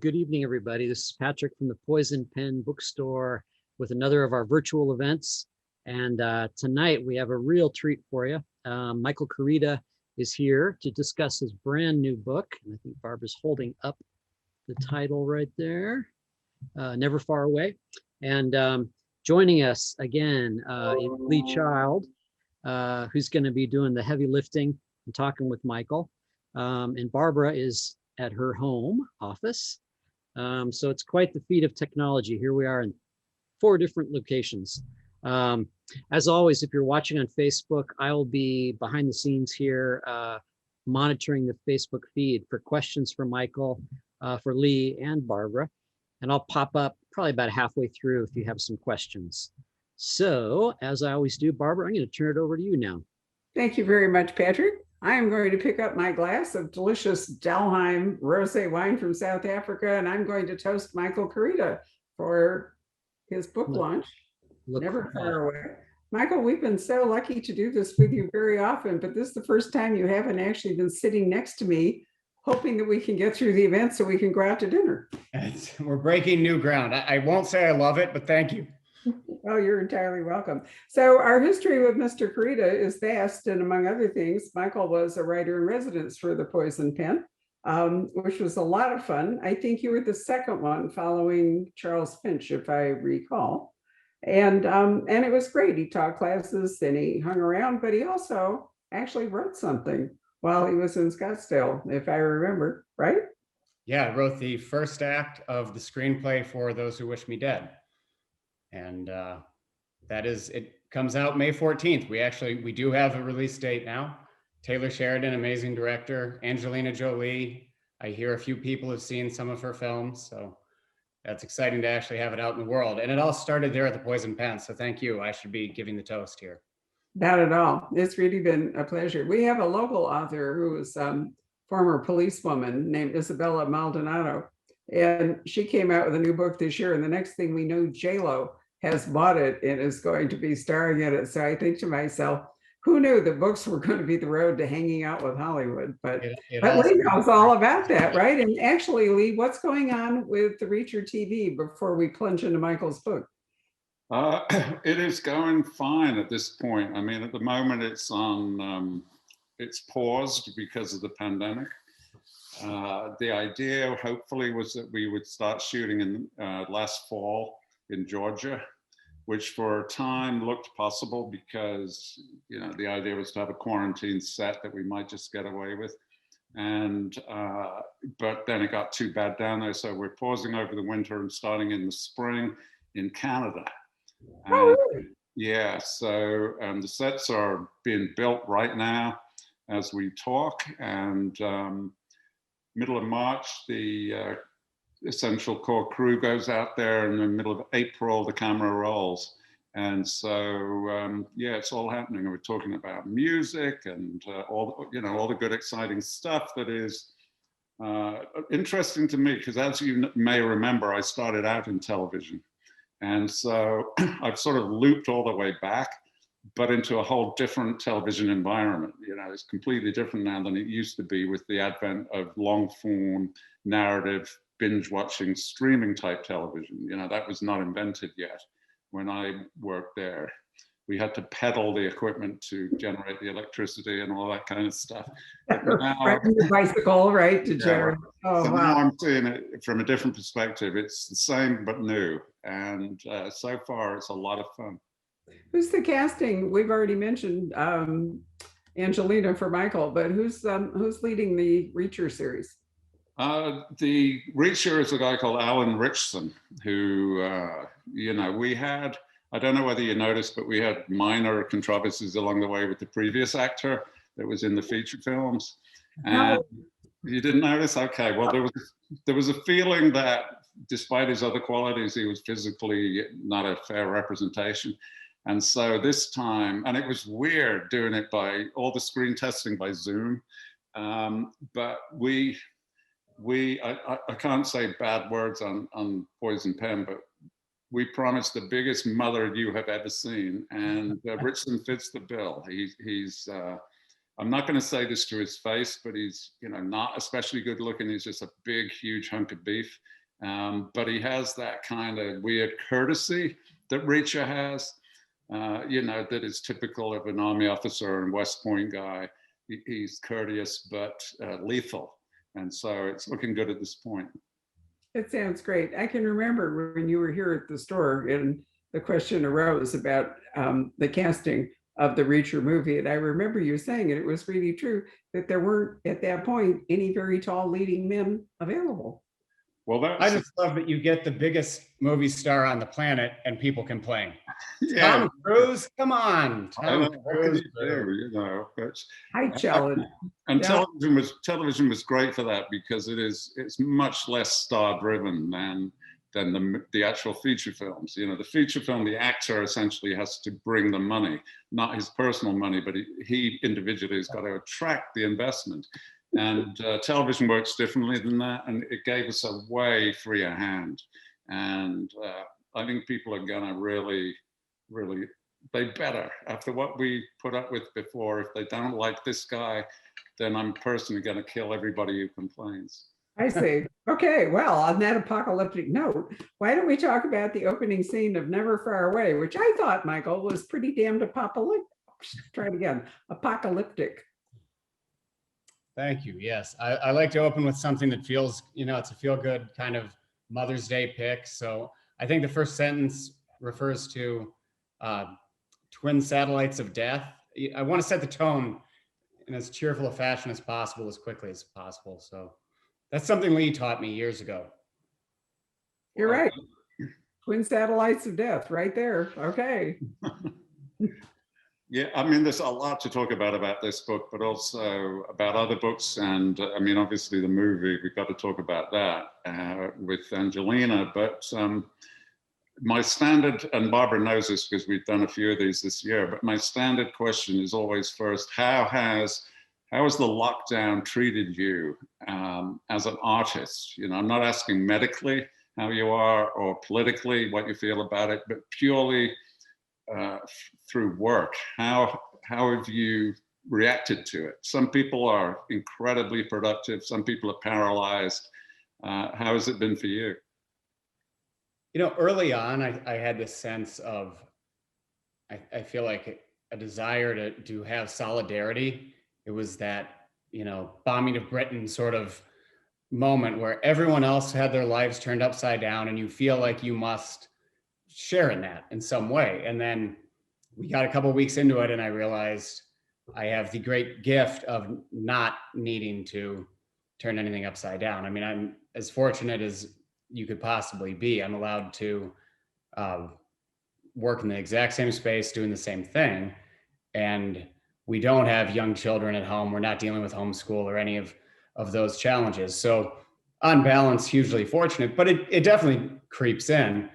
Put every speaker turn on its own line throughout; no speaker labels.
Good evening, everybody. This is Patrick from the Poison Pen Bookstore with another of our virtual events. And tonight we have a real treat for you. Michael Koryta is here to discuss his brand new book. And I think Barbara's holding up the title right there, Never Far Away. And joining us again, Lee Child, who's going to be doing the heavy lifting and talking with Michael. And Barbara is at her home office. So it's quite the feat of technology. Here we are in 4 different locations. As always, if you're watching on Facebook, I will be behind the scenes here monitoring the Facebook feed for questions for Michael, for Lee and Barbara. And I'll pop up probably about halfway through if you have some questions. So as I always do, Barbara, I'm going to turn it over to you now.
Thank you very much, Patrick. I am going to pick up my glass of delicious Dalheim rosé wine from South Africa, and I'm going to toast Michael Koryta for his book launch, Never Far Away. Michael, we've been so lucky to do this with you very often, but this is the first time you haven't actually been sitting next to me, hoping that we can get through the event so we can go out to dinner.
We're breaking new ground. I won't say I love it, but thank you.
Oh, you're entirely welcome. So our history with Mr. Koryta is vast, and among other things, Michael was a writer in residence for the Poison Pen, which was a lot of fun. I think you were the second one following Charles Finch, if I recall. And it was great. He taught classes and he hung around, but he also actually wrote something while he was in Scottsdale, if I remember, right?
Yeah, I wrote the first act of the screenplay for Those Who Wish Me Dead. And it comes out May 14th. We do have a release date now. Taylor Sheridan, amazing director. Angelina Jolie. I hear a few people have seen some of her films, so that's exciting to actually have it out in the world. And it all started there at the Poison Pen, so thank you. I should be giving the toast here.
Not at all. It's really been a pleasure. We have a local author who is former policewoman named Isabella Maldonado, and she came out with a new book this year, and the next thing we know, J-Lo has bought it and is going to be starring in it. So I think to myself, who knew that books were going to be the road to hanging out with Hollywood? But Lee knows all about that, right? And actually, Lee, what's going on with the Reacher TV before we plunge into Michael's book?
It is going fine at this point. I mean, at the moment it's on, it's paused because of the pandemic. The idea hopefully was that we would start shooting in last fall in Georgia, which for a time looked possible because, you know, the idea was to have a quarantine set that we might just get away with. And, but then it got too bad down there. So we're pausing over the winter and starting in the spring in Canada.
Oh, really?
Yeah, so the sets are being built right now as we talk. And middle of March, the essential core crew goes out there, in the middle of April the camera rolls, and so yeah, it's all happening. We're talking about music and all the good exciting stuff that is interesting to me, because as you may remember, I started out in television, and so I've sort of looped all the way back, but into a whole different television environment. You know, it's completely different now than it used to be with the advent of long form narrative binge watching streaming type television. You know, that was not invented yet when I worked there. We had to pedal the equipment to generate the electricity and all that kind of stuff. Now,
right, the bicycle, right, to generate. Oh,
so
wow.
now I'm seeing it from a different perspective. It's the same but new, and so far it's a lot of fun.
Who's the casting? We've already mentioned Angelina for Michael, but who's leading the Reacher series?
The Reacher is a guy called Alan Richson, who, you know, we had, I don't know whether you noticed, but we had minor controversies along the way with the previous actor that was in the feature films. And you didn't notice? Okay, well, there was a feeling that despite his other qualities, he was physically not a fair representation. And so this time, and it was weird doing it by all the screen testing by Zoom, but I can't say bad words on Poison Pen, but we promised the biggest mother you have ever seen, and Richardson fits the bill. He's I'm not going to say this to his face, but he's, you know, not especially good looking. He's just a big, huge hunk of beef. But he has that kind of weird courtesy that Reacher has, you know, that is typical of an Army officer and West Point guy. He's courteous, but lethal. And so it's looking good at this point.
It sounds great. I can remember when you were here at the store and the question arose about the casting of the Reacher movie. And I remember you saying, and it was really true, that there weren't at that point any very tall leading men available.
Well,
I just love that you get the biggest movie star on the planet and people complain.
yeah.
Tom Cruise, come on.
What can you do, you know? But,
I challenge.
and
Yeah.
television was great for that because it's much less star driven than the actual feature films. You know, the feature film, the actor essentially has to bring the money, not his personal money, but he individually has got to attract the investment. And television works differently than that, and it gave us a way freer hand. And I think people are gonna really, they better, after what we put up with before, if they don't like this guy, then I'm personally gonna kill everybody who complains.
I see. Okay, well, on that apocalyptic note, why don't we talk about the opening scene of Never Far Away, which I thought, Michael, was pretty damned apocalyptic. Try it again, apocalyptic.
Thank you. Yes, I like to open with something that feels, you know, it's a feel-good kind of Mother's Day pick. So I think the first sentence refers to twin satellites of death. I want to set the tone in as cheerful a fashion as possible, as quickly as possible. So that's something Lee taught me years ago.
You're right. Twin satellites of death, right there. Okay.
Yeah, I mean, there's a lot to talk about this book, but also about other books. And I mean, obviously the movie, we've got to talk about that with Angelina. But my standard, and Barbara knows this because we've done a few of these this year, but my standard question is always first, how has the lockdown treated you as an artist? You know, I'm not asking medically how you are or politically what you feel about it, but purely through work. How have you reacted to it? Some people are incredibly productive. Some people are paralyzed. How has it been for you?
You know, early on, I had this sense of, I feel like a desire to have solidarity. It was that, you know, bombing of Britain sort of moment where everyone else had their lives turned upside down and you feel like you must share in that in some way. And then we got a couple of weeks into it and I realized I have the great gift of not needing to turn anything upside down. I mean, I'm as fortunate as you could possibly be. I'm allowed to work in the exact same space, doing the same thing. And we don't have young children at home. We're not dealing with homeschool or any of those challenges. So on balance, hugely fortunate, but it definitely creeps in.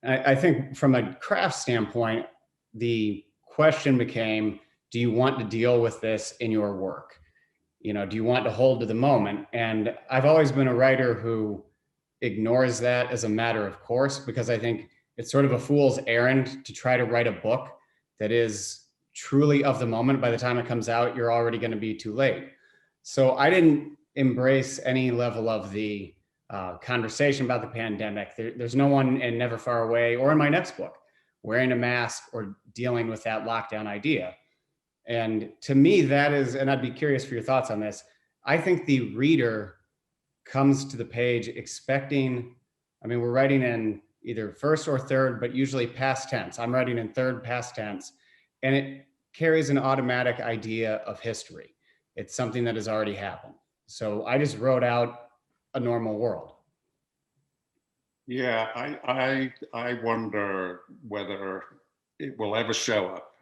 I think from a craft standpoint, the question became, do you want to deal with this in your work? You know, do you want to hold to the moment? And I've always been a writer who ignores that as a matter of course, because I think it's sort of a fool's errand to try to write a book that is truly of the moment. By the time it comes out, you're already going to be too late. So I didn't embrace any level of the conversation about the pandemic. There's no one in Never Far Away or in my next book wearing a mask or dealing with that lockdown idea. And to me, that is, and I'd be curious for your thoughts on this, I think the reader comes to the page expecting, I mean, we're writing in either first or third, but usually past tense. I'm writing in third past tense, and it carries an automatic idea of history. It's something that has already happened. So I just wrote out a normal world.
Yeah, I wonder whether it will ever show up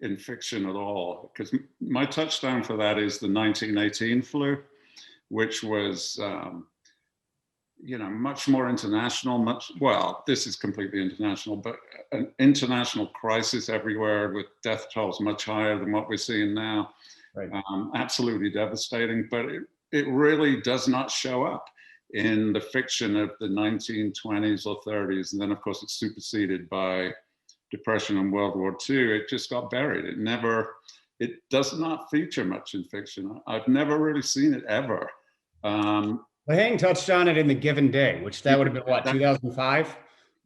in fiction at all, because my touchstone for that is the 1918 flu, which was, you know, much more international, well, this is completely international, but an international crisis everywhere with death tolls much higher than what we're seeing now.
Right.
Absolutely devastating, but it really does not show up in the fiction of the 1920s or 30s. And then of course it's superseded by Depression and World War II. It just got buried. It never it does not feature much in fiction. I've never really seen it ever.
Lehane touched on it in The Given Day, which that would have been what, 2005?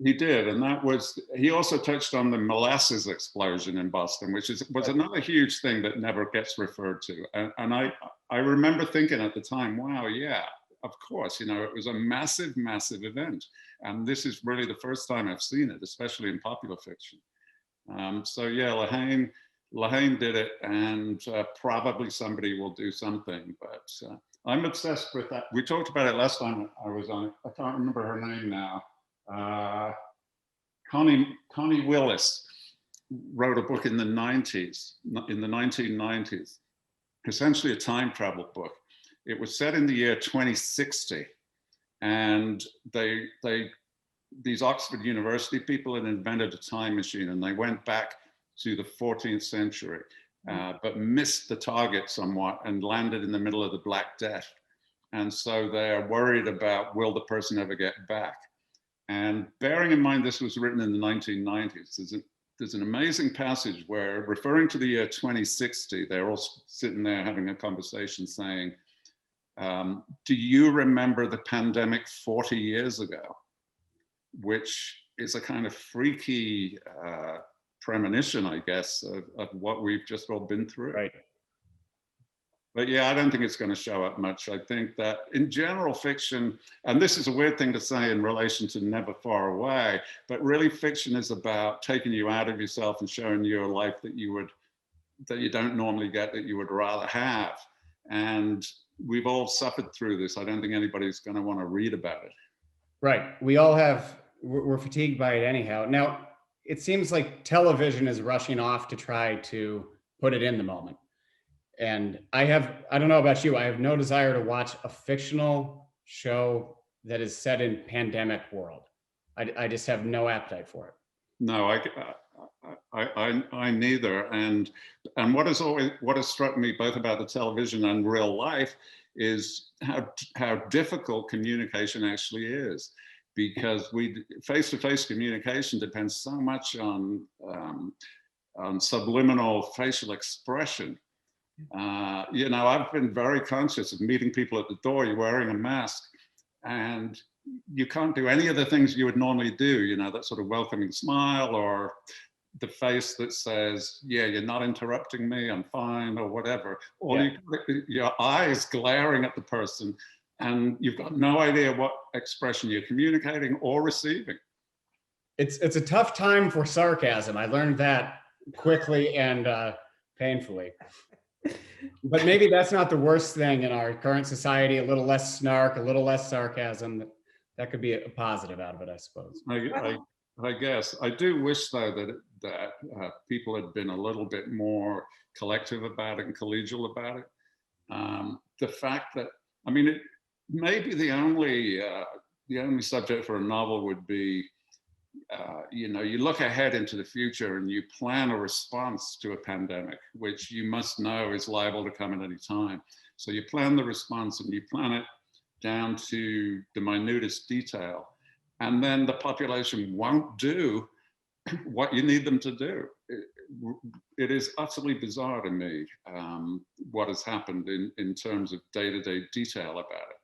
He did, and he also touched on the Molasses explosion in Boston, which was another huge thing that never gets referred to. And I remember thinking at the time, wow, yeah, of course, it was a massive, massive event. And this is really the first time I've seen it, especially in popular fiction. So yeah, Lehane did it, and probably somebody will do something, but I'm obsessed with that. We talked about it last time I was on it. I can't remember her name now. Connie Willis wrote a book in the 1990s, essentially a time travel book. It was set in the year 2060, and these Oxford University people had invented a time machine, and they went back to the 14th century, but missed the target somewhat and landed in the middle of the Black Death. And so they're worried about, will the person ever get back? And bearing in mind this was written in the 1990s, there's an amazing passage where, referring to the year 2060, they're all sitting there having a conversation saying, do you remember the pandemic 40 years ago? Which is a kind of freaky premonition, I guess, of what we've just all been through.
Right.
But yeah, I don't think it's going to show up much. I think that in general fiction, and this is a weird thing to say in relation to Never Far Away, but really fiction is about taking you out of yourself and showing you a life that you don't normally get, that you would rather have. And we've all suffered through this. I don't think anybody's going to want to read about it.
Right. We're fatigued by it anyhow. Now, it seems like television is rushing off to try to put it in the moment. And I don't know about you, I have no desire to watch a fictional show that is set in pandemic world. I just have no appetite for it.
No, I neither. And what has struck me both about the television and real life is how difficult communication actually is, because face-to-face communication depends so much on subliminal facial expression. I've been very conscious of meeting people at the door. You're wearing a mask, and you can't do any of the things you would normally do. That sort of welcoming smile, or the face that says, "Yeah, you're not interrupting me. I'm fine," or whatever. Or your eyes glaring at the person, and you've got no idea what expression you're communicating or receiving.
It's a tough time for sarcasm. I learned that quickly and painfully. But maybe that's not the worst thing in our current society. A little less snark, a little less sarcasm. That could be a positive out of it, I suppose.
I guess. I do wish, though, that people had been a little bit more collective about it and collegial about it. The fact that, it maybe the only subject for a novel would be, you look ahead into the future and you plan a response to a pandemic, which you must know is liable to come at any time. So you plan the response and you plan it down to the minutest detail. And then the population won't do what you need them to do. It is utterly bizarre to me what has happened in terms of day-to-day detail about it.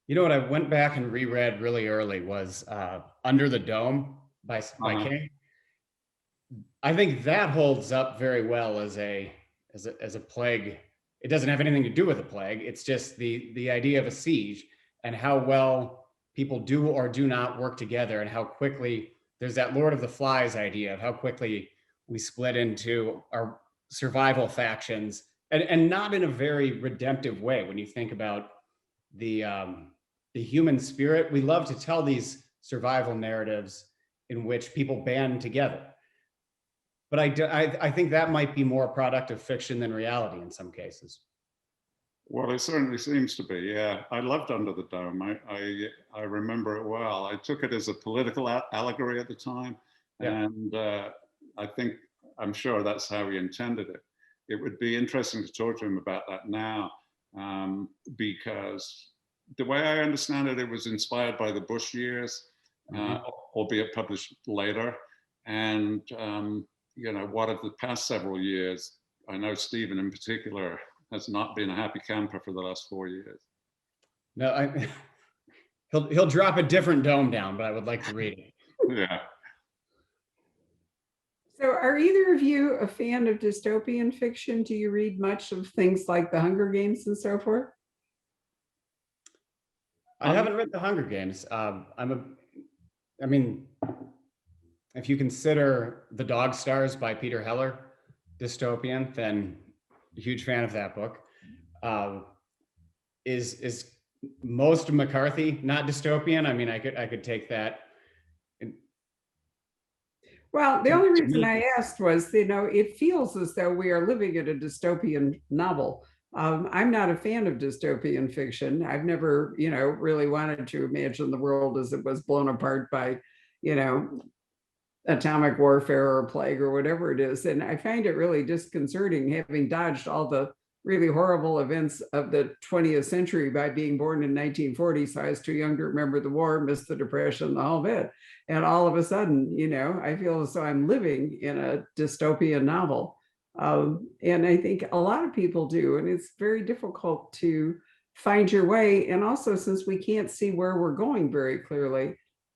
You know what I went back and reread really early was Under the Dome by King. I think that holds up very well as a plague. It doesn't have anything to do with a plague. It's just the idea of a siege and how well people do or do not work together, and how quickly there's that Lord of the Flies idea of how quickly we split into our survival factions, and not in a very redemptive way. When you think about the human spirit, we love to tell these survival narratives in which people band together. But I think that might be more a product of fiction than reality in some cases.
Well, it certainly seems to be, yeah. I loved Under the Dome. I remember it well. I took it as a political allegory at the time. Yeah. And I'm sure that's how he intended it. It would be interesting to talk to him about that now, because the way I understand it, it was inspired by the Bush years, albeit published later. And, what of the past several years I know Stephen in particular has not been a happy camper for the last 4 years.
No, he'll drop a different dome down, but I would like to read it.
Yeah.
So are either of you a fan of dystopian fiction? Do you read much of things like The Hunger Games and so forth?
I haven't read The Hunger Games. I mean, if you consider The Dog Stars by Peter Heller dystopian, then a huge fan of that book. Is most of McCarthy not dystopian? I mean, I could take that.
Well, the only reason I asked was, it feels as though we are living in a dystopian novel. I'm not a fan of dystopian fiction. I've never, really wanted to imagine the world as it was blown apart by, atomic warfare or plague or whatever it is. And I find it really disconcerting, having dodged all the really horrible events of the 20th century by being born in 1940. So I was too young to remember the war, missed the Depression, the whole bit. And all of a sudden, I feel as though I'm living in a dystopian novel. And I think a lot of people do. And it's very difficult to find your way. And also, since we can't see where we're going very clearly,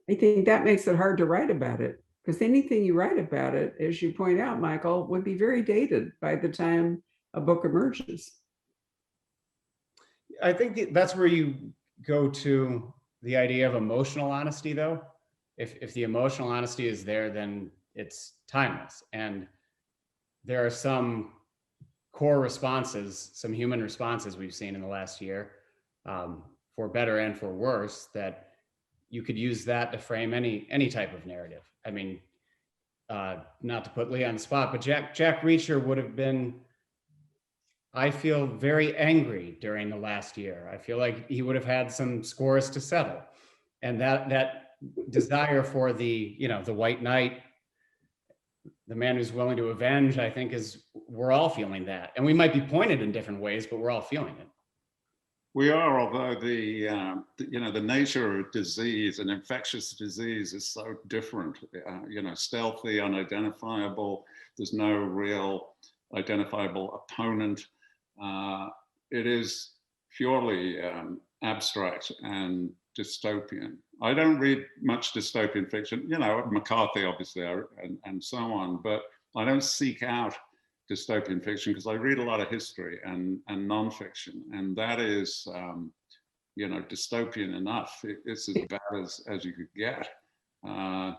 I think that makes it hard to write about it. Because anything you write about it, as you point out, Michael, would be very dated by the time a book emerges.
I think that's where you go to the idea of emotional honesty, though. If the emotional honesty is there, then it's timeless. And there are some core responses, some human responses we've seen in the last year, for better and for worse, that you could use that to frame any type of narrative. I mean, not to put Lee on the spot, but Jack Reacher would have been, I feel, very angry during the last year. I feel like he would have had some scores to settle. And that desire for the white knight, the man who's willing to avenge, I think we're all feeling that. And we might be pointed in different ways, but we're all feeling it.
We are, although the nature of disease and infectious disease is so different, stealthy, unidentifiable. There's no real identifiable opponent. It is purely abstract and dystopian. I don't read much dystopian fiction, McCarthy, obviously, and so on, but I don't seek out dystopian fiction because I read a lot of history and nonfiction, and that is, dystopian enough. It's as bad as you could get. I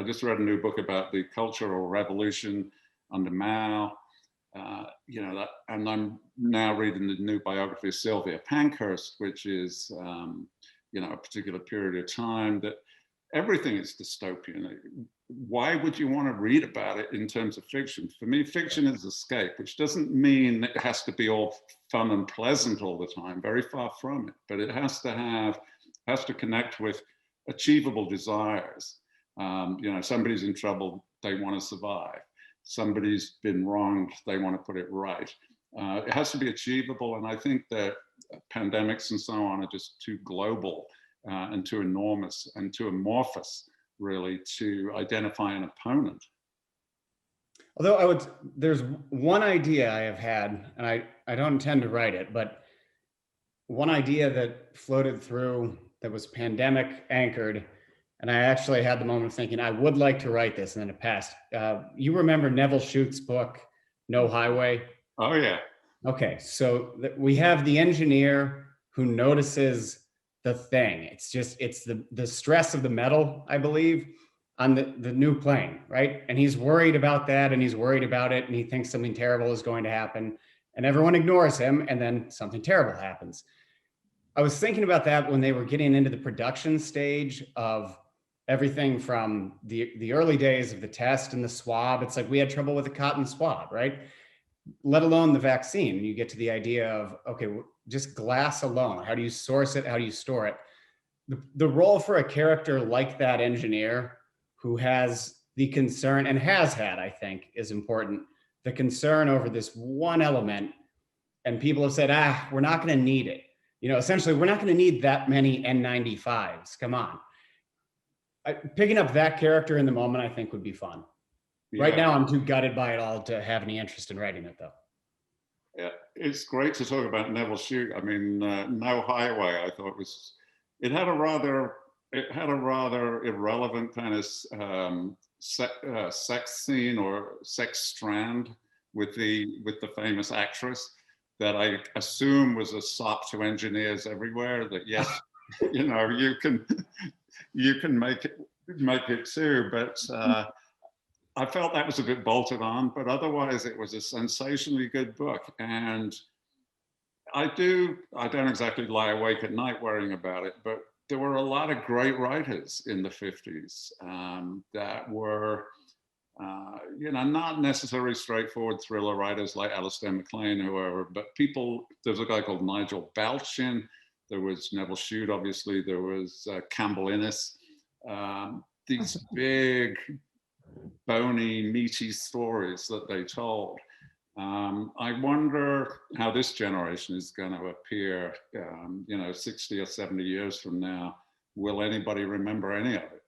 just read a new book about the Cultural Revolution under Mao, and I'm now reading the new biography of Sylvia Pankhurst, which is, a particular period of time that everything is dystopian. Why would you want to read about it in terms of fiction? For me, fiction is escape, which doesn't mean it has to be all fun and pleasant all the time, very far from it, but it has to connect with achievable desires. Somebody's in trouble, they want to survive. Somebody's been wronged, they want to put it right. It has to be achievable, and I think that pandemics and so on are just too global and too enormous and too amorphous, really, to identify an opponent.
Although there's one idea I have had, and I don't intend to write it, but one idea that floated through that was pandemic anchored, and I actually had the moment of thinking, I would like to write this, and then it passed. You remember Neville Shute's book, No Highway?
Oh, yeah.
Okay, so we have the engineer who notices the thing. It's the stress of the metal, I believe, on the new plane, right? And he's worried about that, and he's worried about it, and he thinks something terrible is going to happen, and everyone ignores him, and then something terrible happens. I was thinking about that when they were getting into the production stage of everything from the early days of the test and the swab. It's like we had trouble with the cotton swab, right? Let alone the vaccine. You get to the idea of, okay, just glass alone. How do you source it? How do you store it? The role for a character like that engineer who has the concern, and has had, I think, is important, the concern over this one element, and people have said, we're not going to need it. Essentially, we're not going to need that many N95s. Come on. Picking up that character in the moment, I think, would be fun. Right
Yeah.
now, I'm too gutted by it all to have any interest in writing it, though.
Yeah, it's great to talk about Neville Shute. I mean, No Highway, I thought it had a rather irrelevant kind of sex scene or sex strand with the famous actress that I assume was a sop to engineers everywhere. That yes, you know, you can make it too, but. I felt that was a bit bolted on, but otherwise it was a sensationally good book. And I don't exactly lie awake at night worrying about it, but there were a lot of great writers in the 50s that were, you know, not necessarily straightforward thriller writers like Alistair MacLean, whoever, but people, there's a guy called Nigel Balchin, there was Neville Shute, obviously, there was Campbell Innes, these big, bony, meaty stories that they told. I wonder how this generation is going to appear, you know, 60 or 70 years from now. Will anybody remember any of it?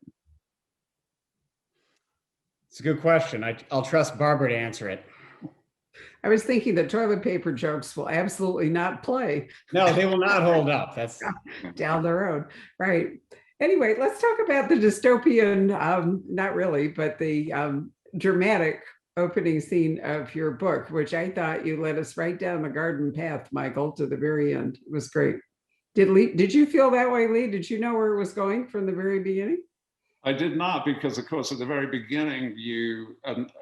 It's a good question. I'll trust Barbara to answer it.
I was thinking the toilet paper jokes will absolutely not play.
No, they will not hold up. That's
down the road. Right. Anyway, let's talk about the dystopian, not really, but the dramatic opening scene of your book, which I thought you led us right down the garden path, Michael, to the very end. It was great. Did you feel that way, Lee? Did you know where it was going from the very beginning?
I did not, because of course, at the very beginning,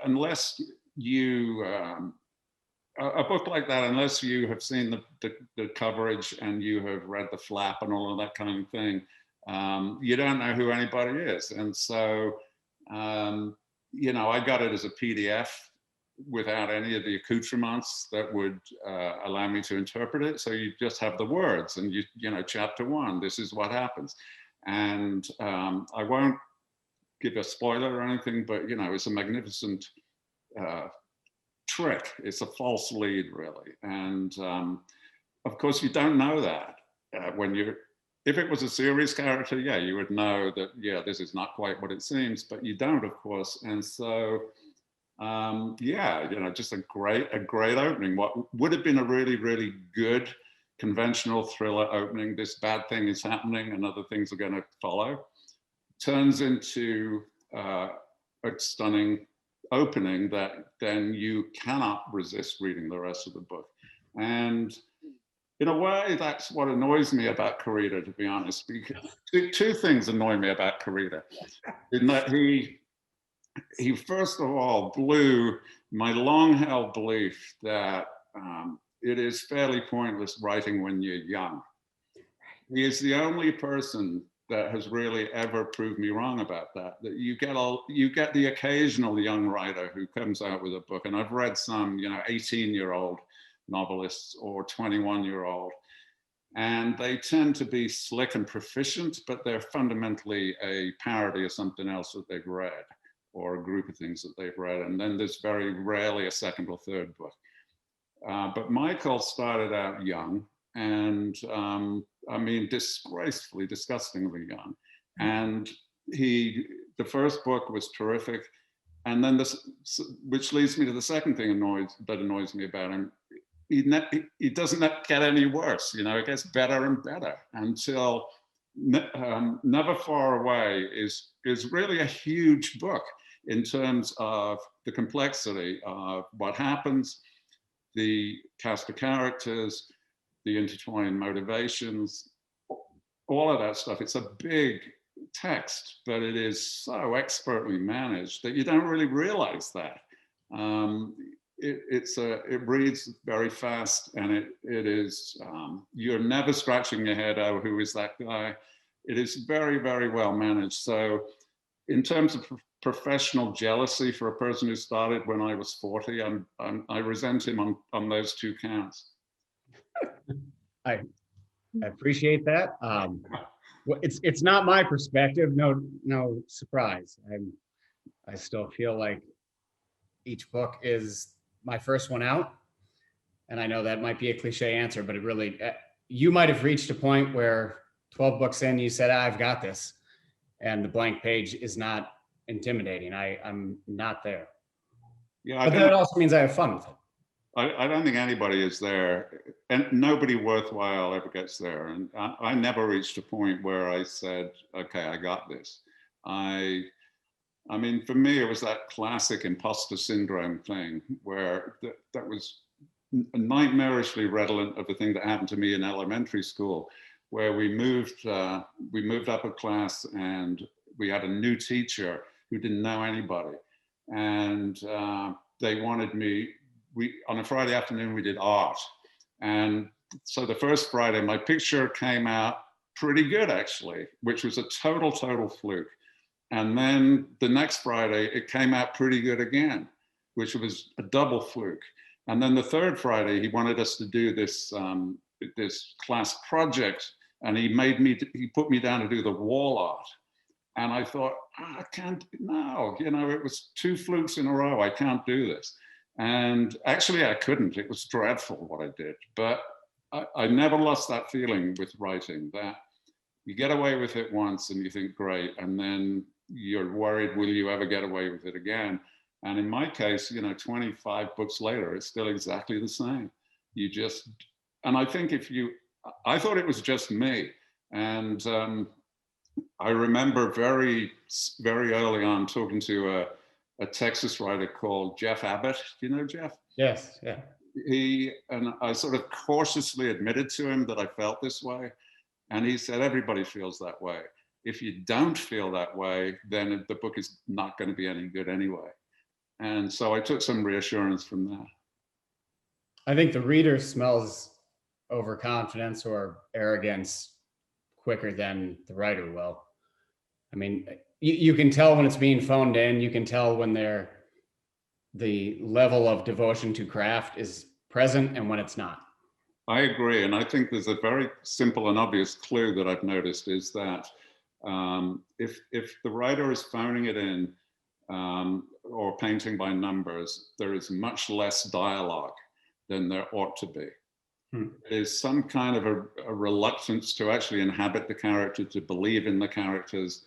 unless you, a book like that, unless you have seen the coverage and you have read the flap and all of that kind of thing, you don't know who anybody is. And so, you know, I got it as a PDF without any of the accoutrements that would allow me to interpret it. So you just have the words and you know, chapter 1, this is what happens. And I won't give a spoiler or anything, but you know, it's a magnificent trick. It's a false lead, really. And of course, you don't know that when you're, if it was a serious character, yeah, you would know that, yeah, this is not quite what it seems, but you don't, of course. And so, yeah, you know, just a great opening. What would have been a really, really good conventional thriller opening, this bad thing is happening and other things are going to follow, turns into a stunning opening that then you cannot resist reading the rest of the book. And in a way, that's what annoys me about Koryta, to be honest. Because two things annoy me about Koryta. In that he first of all blew my long-held belief that it is fairly pointless writing when you're young. He is the only person that has really ever proved me wrong about that. That you get the occasional young writer who comes out with a book, and I've read some, you know, 18-year-old novelists or 21-year-old, and they tend to be slick and proficient, but they're fundamentally a parody of something else that they've read or a group of things that they've read, and then there's very rarely a second or third book. But Michael started out young, and I mean, disgracefully, disgustingly young. And the first book was terrific. And then which leads me to the second thing that annoys me about him. He doesn't get any worse, you know, it gets better and better until Never Far Away is really a huge book in terms of the complexity of what happens, the cast of characters, the intertwined motivations, all of that stuff. It's a big text, but it is so expertly managed that you don't really realize that. It reads very fast, and it is, you're never scratching your head, oh, who is that guy? It is very, very well managed. So in terms of professional jealousy for a person who started when I was 40, I resent him on those two counts.
I appreciate that. It's not my perspective. No surprise. I still feel like each book is my first one out, and I know that might be a cliche answer, but it really, you might have reached a point where 12 books in, you said, I've got this, and the blank page is not intimidating. I'm not there.
Yeah,
But that also means I have fun with it.
I don't think anybody is there, and nobody worthwhile ever gets there. And I never reached a point where I said, okay, I got this. I mean, for me, it was that classic imposter syndrome thing where that was nightmarishly redolent of the thing that happened to me in elementary school, where we moved up a class and we had a new teacher who didn't know anybody. And they wanted me, on a Friday afternoon, we did art. And so the first Friday, my picture came out pretty good, actually, which was a total fluke. And then the next Friday, it came out pretty good again, which was a double fluke. And then the third Friday, he wanted us to do this, this class project, and he put me down to do the wall art. And I thought, I can't, no, it was 2 flukes in a row. I can't do this. And actually I couldn't. It was dreadful what I did. But I never lost that feeling with writing, that you get away with it once and you think, great. And then you're worried, will you ever get away with it again? And in my case, 25 books later, it's still exactly the same. And I think I thought it was just me. And I remember very, very early on talking to a Texas writer called Jeff Abbott. Do you know Jeff?
Yes, yeah.
And I sort of cautiously admitted to him that I felt this way. And he said, everybody feels that way. If you don't feel that way, then the book is not going to be any good anyway. And so I took some reassurance from that.
I think the reader smells overconfidence or arrogance quicker than the writer will. I mean, you can tell when it's being phoned in. You can tell when the level of devotion to craft is present and when it's not.
I agree. And I think there's a very simple and obvious clue that I've noticed is that if the writer is phoning it in or painting by numbers, there is much less dialogue than there ought to be. There's some kind of a reluctance to actually inhabit the character, to believe in the characters,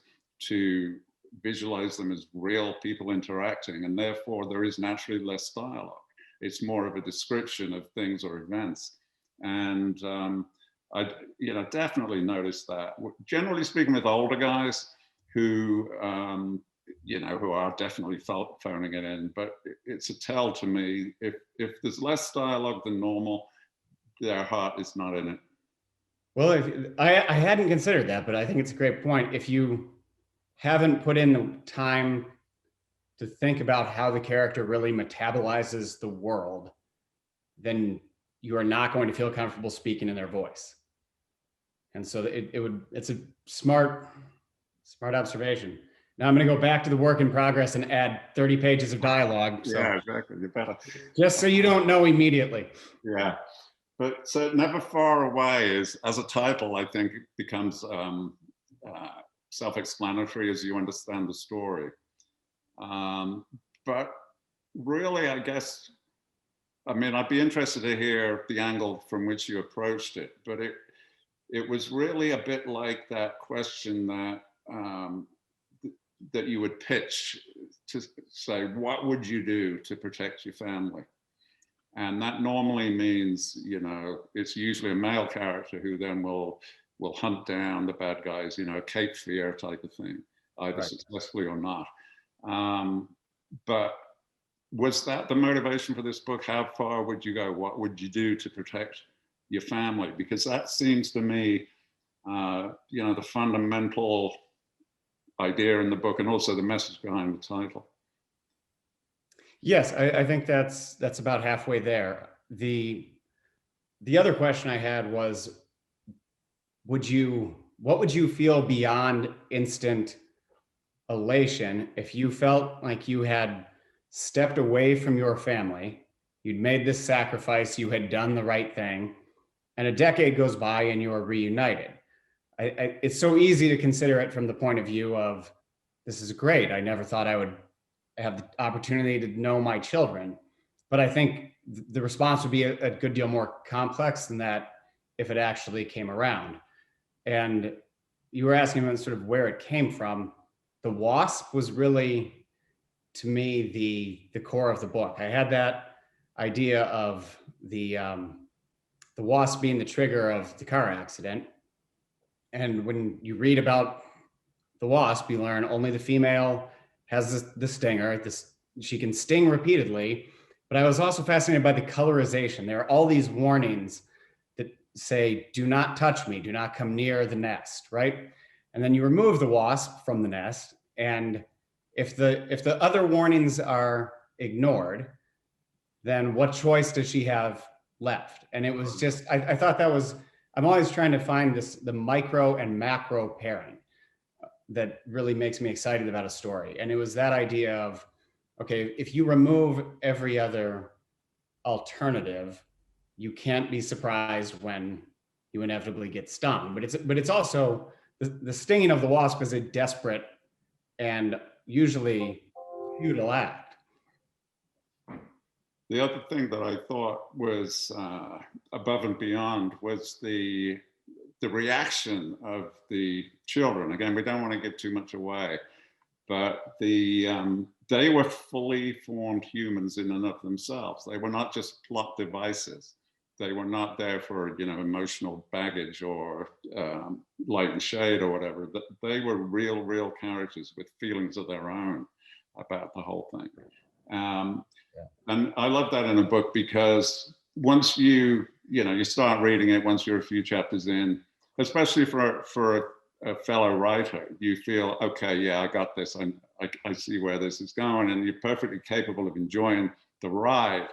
to visualize them as real people interacting, and therefore there is naturally less dialogue. It's more of a description of things or events. And I definitely noticed that. Generally speaking, with older guys who who are definitely phoning it in, but it's a tell to me if there's less dialogue than normal, their heart is not in it.
Well, I hadn't considered that, but I think it's a great point. If you haven't put in the time to think about how the character really metabolizes the world, then you are not going to feel comfortable speaking in their voice. And so it's a smart observation. Now I'm going to go back to the work in progress and add 30 pages of dialogue. So
Yeah, exactly. You better.
just so you don't know immediately.
Yeah. But so Never Far Away is, as a title, I think it becomes self-explanatory as you understand the story. But really, I guess, I'd be interested to hear the angle from which you approached it, but it was really a bit like that question that you would pitch to say, what would you do to protect your family? And that normally means, it's usually a male character who then will hunt down the bad guys, a Cape Fear type of thing, either
Right.
successfully or not. But was that the motivation for this book? How far would you go? What would you do to protect your family? Because that seems to me, the fundamental idea in the book, and also the message behind the title.
Yes, I think that's about halfway there. The other question I had was, what would you feel beyond instant elation if you felt like you had stepped away from your family, you'd made this sacrifice, you had done the right thing, and a decade goes by and you are reunited? It's so easy to consider it from the point of view of, this is great. I never thought I would have the opportunity to know my children. But I think the response would be a good deal more complex than that if it actually came around. And you were asking about sort of where it came from. The Wasp was really to me the core of the book. I had that idea of the wasp being the trigger of the car accident. And when you read about the wasp, you learn only the female has the stinger. She can sting repeatedly. But I was also fascinated by the colorization. There are all these warnings that say, do not touch me, do not come near the nest, right? And then you remove the wasp from the nest. And if the other warnings are ignored, then what choice does she have left? And it was just, I thought that was, I'm always trying to find the micro and macro pairing that really makes me excited about a story. And it was that idea of, okay, if you remove every other alternative, you can't be surprised when you inevitably get stung. But it's also, the stinging of the wasp is a desperate and usually futile act.
The other thing that I thought was above and beyond was the reaction of the children. Again, we don't want to give too much away, but they were fully formed humans in and of themselves. They were not just plot devices. They were not there for, emotional baggage or light and shade or whatever. They were real characters with feelings of their own about the whole thing. And I love that in a book, because once you start reading it, once you're a few chapters in, especially for a fellow writer, you feel, okay, yeah, I got this. I see where this is going, and you're perfectly capable of enjoying the ride.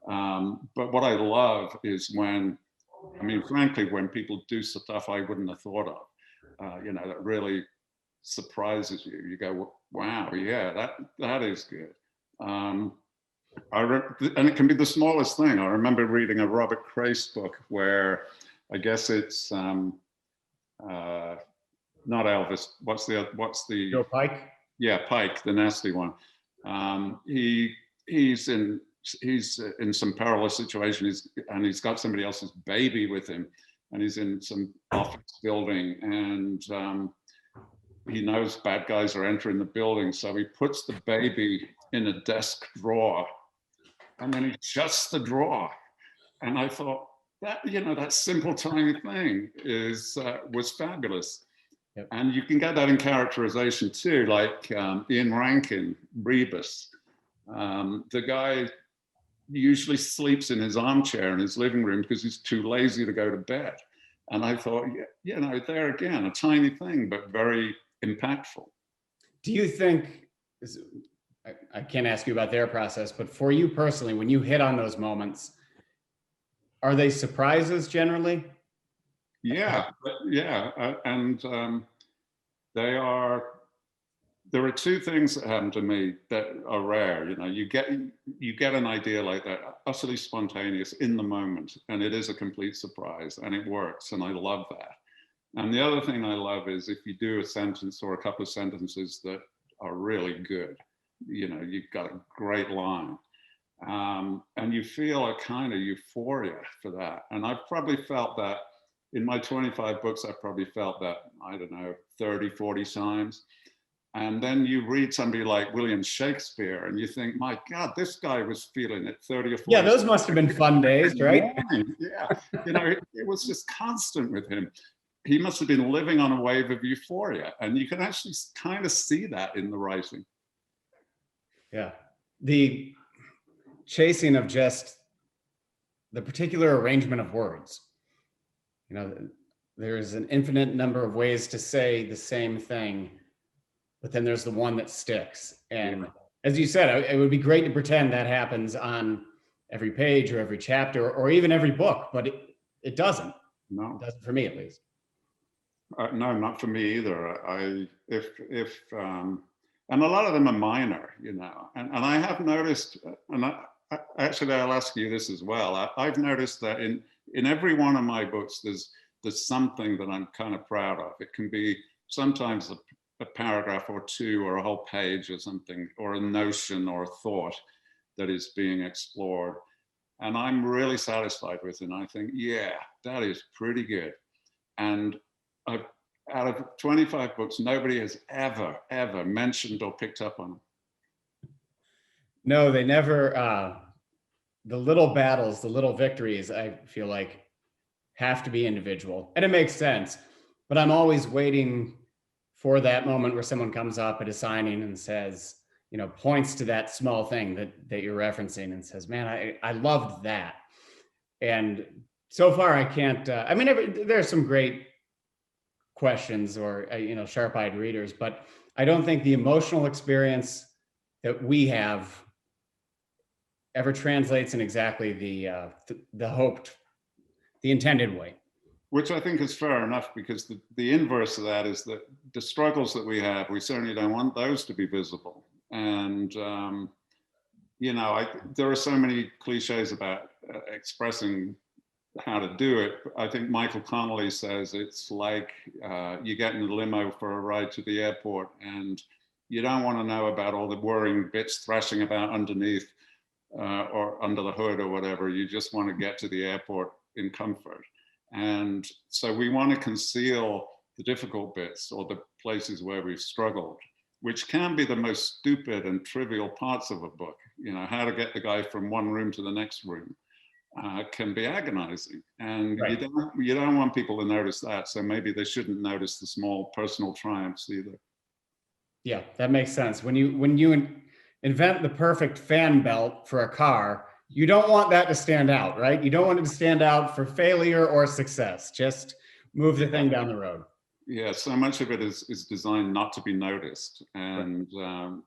But what I love is frankly, when people do stuff I wouldn't have thought of, that really surprises you. You go, wow, yeah, that is good. And it can be the smallest thing. I remember reading a Robert Crace book where I guess it's not Elvis. What's the
Joe Pike?
Yeah, Pike, the nasty one. He's in some perilous situation, and he's got somebody else's baby with him, and he's in some office building, and he knows bad guys are entering the building, so he puts the baby in a desk drawer, and then he shuts the drawer. And I thought that simple tiny thing was fabulous.
Yep.
And you can get that in characterization too, like Ian Rankin, Rebus. The guy usually sleeps in his armchair in his living room because he's too lazy to go to bed. And I thought, there again, a tiny thing, but very impactful.
Do you think, I can't ask you about their process, but for you personally, when you hit on those moments, are they surprises generally?
Yeah, and there are two things that happen to me that are rare. You get an idea like that, utterly spontaneous in the moment, and it is a complete surprise, and it works, and I love that. And the other thing I love is if you do a sentence or a couple of sentences that are really good, you've got a great line. And you feel a kind of euphoria for that. And I've probably felt that in my 25 books, I've probably felt that, 30, 40 times. And then you read somebody like William Shakespeare and you think, my God, this guy was feeling it 30 or 40.
Yeah, those must have been fun days, right?
Yeah, it was just constant with him. He must have been living on a wave of euphoria. And you can actually kind of see that in the writing.
Yeah. The chasing of just the particular arrangement of words. There's an infinite number of ways to say the same thing, but then there's the one that sticks. And as you said, it would be great to pretend that happens on every page or every chapter or even every book, but it doesn't.
No.
It doesn't for me, at least.
No, not for me either. And a lot of them are minor, and I have noticed, and actually I'll ask you this as well. I've noticed that in every one of my books, there's something that I'm kind of proud of. It can be sometimes a paragraph or two or a whole page or something, or a notion or a thought that is being explored. And I'm really satisfied with it. And I think, yeah, that is pretty good. And out of 25 books, nobody has ever mentioned or picked up on it.
No, they never, the little battles, the little victories, I feel like have to be individual. And it makes sense. But I'm always waiting for that moment where someone comes up at a signing and says, points to that small thing that you're referencing and says, man, I loved that. And so far I can't, there's some great questions or, sharp-eyed readers, but I don't think the emotional experience that we have ever translates in exactly the hoped, the intended way.
Which I think is fair enough, because the inverse of that is that the struggles that we have, we certainly don't want those to be visible. And, there are so many cliches about expressing how to do it. I think Michael Connolly says it's like you get in a limo for a ride to the airport and you don't want to know about all the whirring bits thrashing about underneath or under the hood or whatever. You just want to get to the airport in comfort. And so we want to conceal the difficult bits or the places where we've struggled, which can be the most stupid and trivial parts of a book. How to get the guy from one room to the next room can be agonizing. And right. you don't want people to notice that. So maybe they shouldn't notice the small personal triumphs either.
Yeah, that makes sense. When you invent the perfect fan belt for a car, you don't want that to stand out, right? You don't want it to stand out for failure or success. Just move the thing down the road.
Yeah, so much of it is designed not to be noticed. And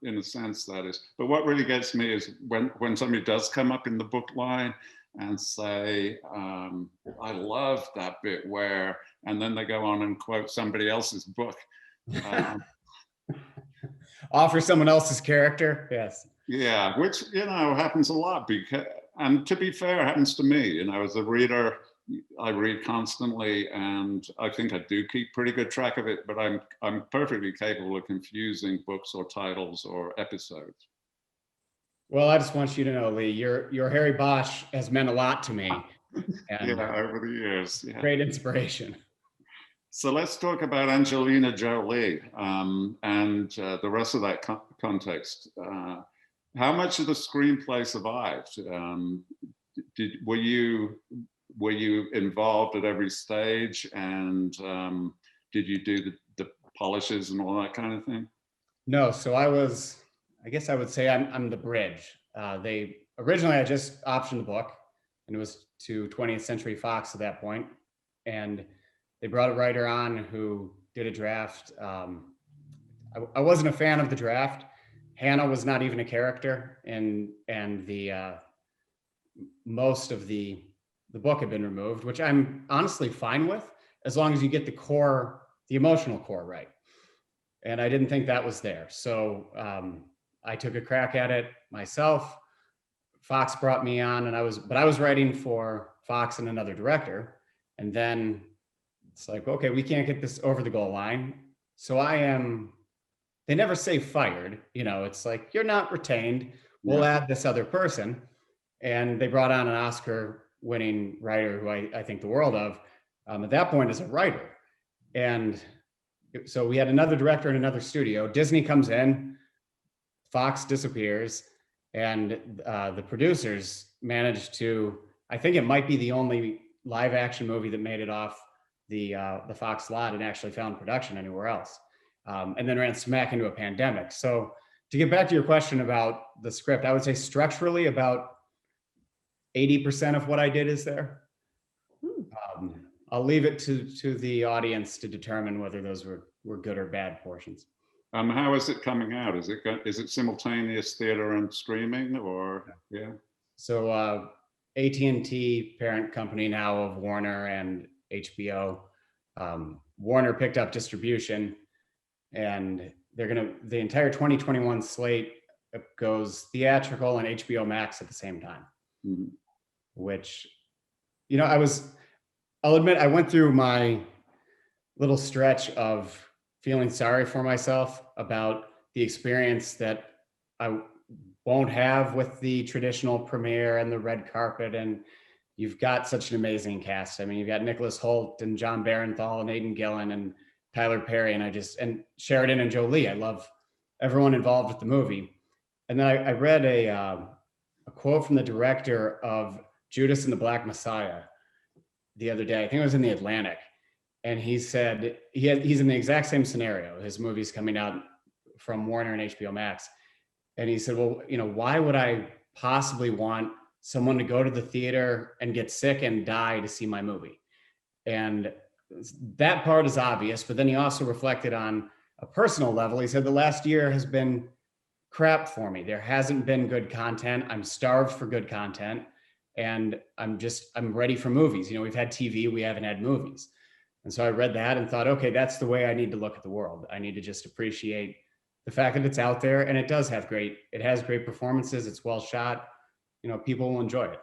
in a sense that is, but what really gets me is when somebody does come up in the book line and say, I love that bit where, and then they go on and quote somebody else's book.
Offer someone else's character, yes.
Yeah, which, happens a lot, because, and to be fair, happens to me, as a reader, I read constantly, and I think I do keep pretty good track of it, but I'm perfectly capable of confusing books or titles or episodes.
Well, I just want you to know, Lee, your Harry Bosch has meant a lot to me. And
over the years. Yeah.
Great inspiration.
So let's talk about Angelina Jolie and the rest of that context. How much of the screenplay survived? Were you involved at every stage, and did you do the polishes and all that kind of thing?
No, so I guess I would say I'm the bridge. Originally I just optioned the book, and it was to 20th Century Fox at that point, and they brought a writer on who did a draft. I wasn't a fan of the draft. Hannah was not even a character, and the most of the book had been removed, which I'm honestly fine with, as long as you get the emotional core right. And I didn't think that was there. So I took a crack at it myself. Fox brought me on, and I was writing for Fox and another director. And then it's like, okay, we can't get this over the goal line. So they never say fired, it's like, you're not retained. We'll add this other person. And they brought on an Oscar-winning writer who I think the world of at that point as a writer. And so we had another director in another studio. Disney comes in, Fox disappears, and the producers managed to, I think it might be the only live action movie that made it off the Fox lot and actually found production anywhere else. And then ran smack into a pandemic. So to get back to your question about the script, I would say structurally about 80% of what I did is there. I'll leave it to the audience to determine whether those were good or bad portions.
How is it coming out? Is it simultaneous theater and streaming, or yeah?
So AT&T, parent company now of Warner and HBO. Warner picked up distribution, and the entire 2021 slate goes theatrical and HBO Max at the same time. Mm-hmm. Which, I'll admit, I went through my little stretch of feeling sorry for myself about the experience that I won't have with the traditional premiere and the red carpet. And you've got such an amazing cast. I mean, you've got Nicholas Hoult and John Barenthal and Aidan Gillen and Tyler Perry and Sheridan and Jolie. I love everyone involved with the movie. And then I read a quote from the director of Judas and the Black Messiah the other day. I think it was in the Atlantic. And he said he's in the exact same scenario. His movie's coming out from Warner and HBO Max. And he said, well, why would I possibly want someone to go to the theater and get sick and die to see my movie? And that part is obvious, but then he also reflected on a personal level. He said the last year has been crap for me. There hasn't been good content. I'm starved for good content, and I'm ready for movies. We've had TV, we haven't had movies. And so I read that and thought, okay, that's the way I need to look at the world. I need to just appreciate the fact that it's out there, and it has great performances. It's well shot. People will enjoy it.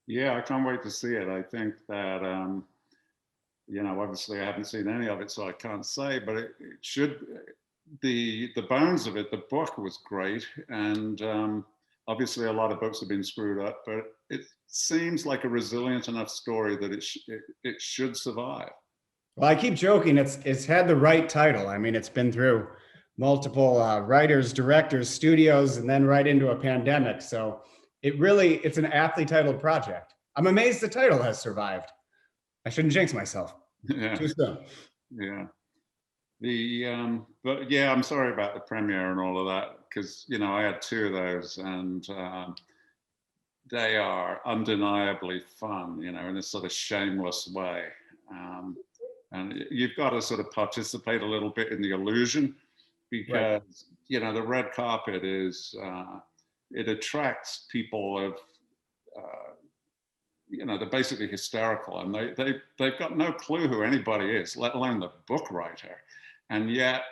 Yeah, I can't wait to see it. I think that, obviously I haven't seen any of it, so I can't say, but it should, the bones of it, the book was great. And obviously a lot of books have been screwed up, but it seems like a resilient enough story that it should survive.
Well, I keep joking, it's had the right title. I mean, it's been through multiple writers, directors, studios, and then right into a pandemic. So it's an aptly titled project. I'm amazed the title has survived. I shouldn't jinx myself.
Yeah.
Too soon.
Yeah. But yeah, I'm sorry about the premiere and all of that, because I had 2 of those, and they are undeniably fun, in a sort of shameless way. And you've got to sort of participate a little bit in the illusion, because the red carpet is it attracts people of they're basically hysterical, and they've got no clue who anybody is, let alone the book writer, and yet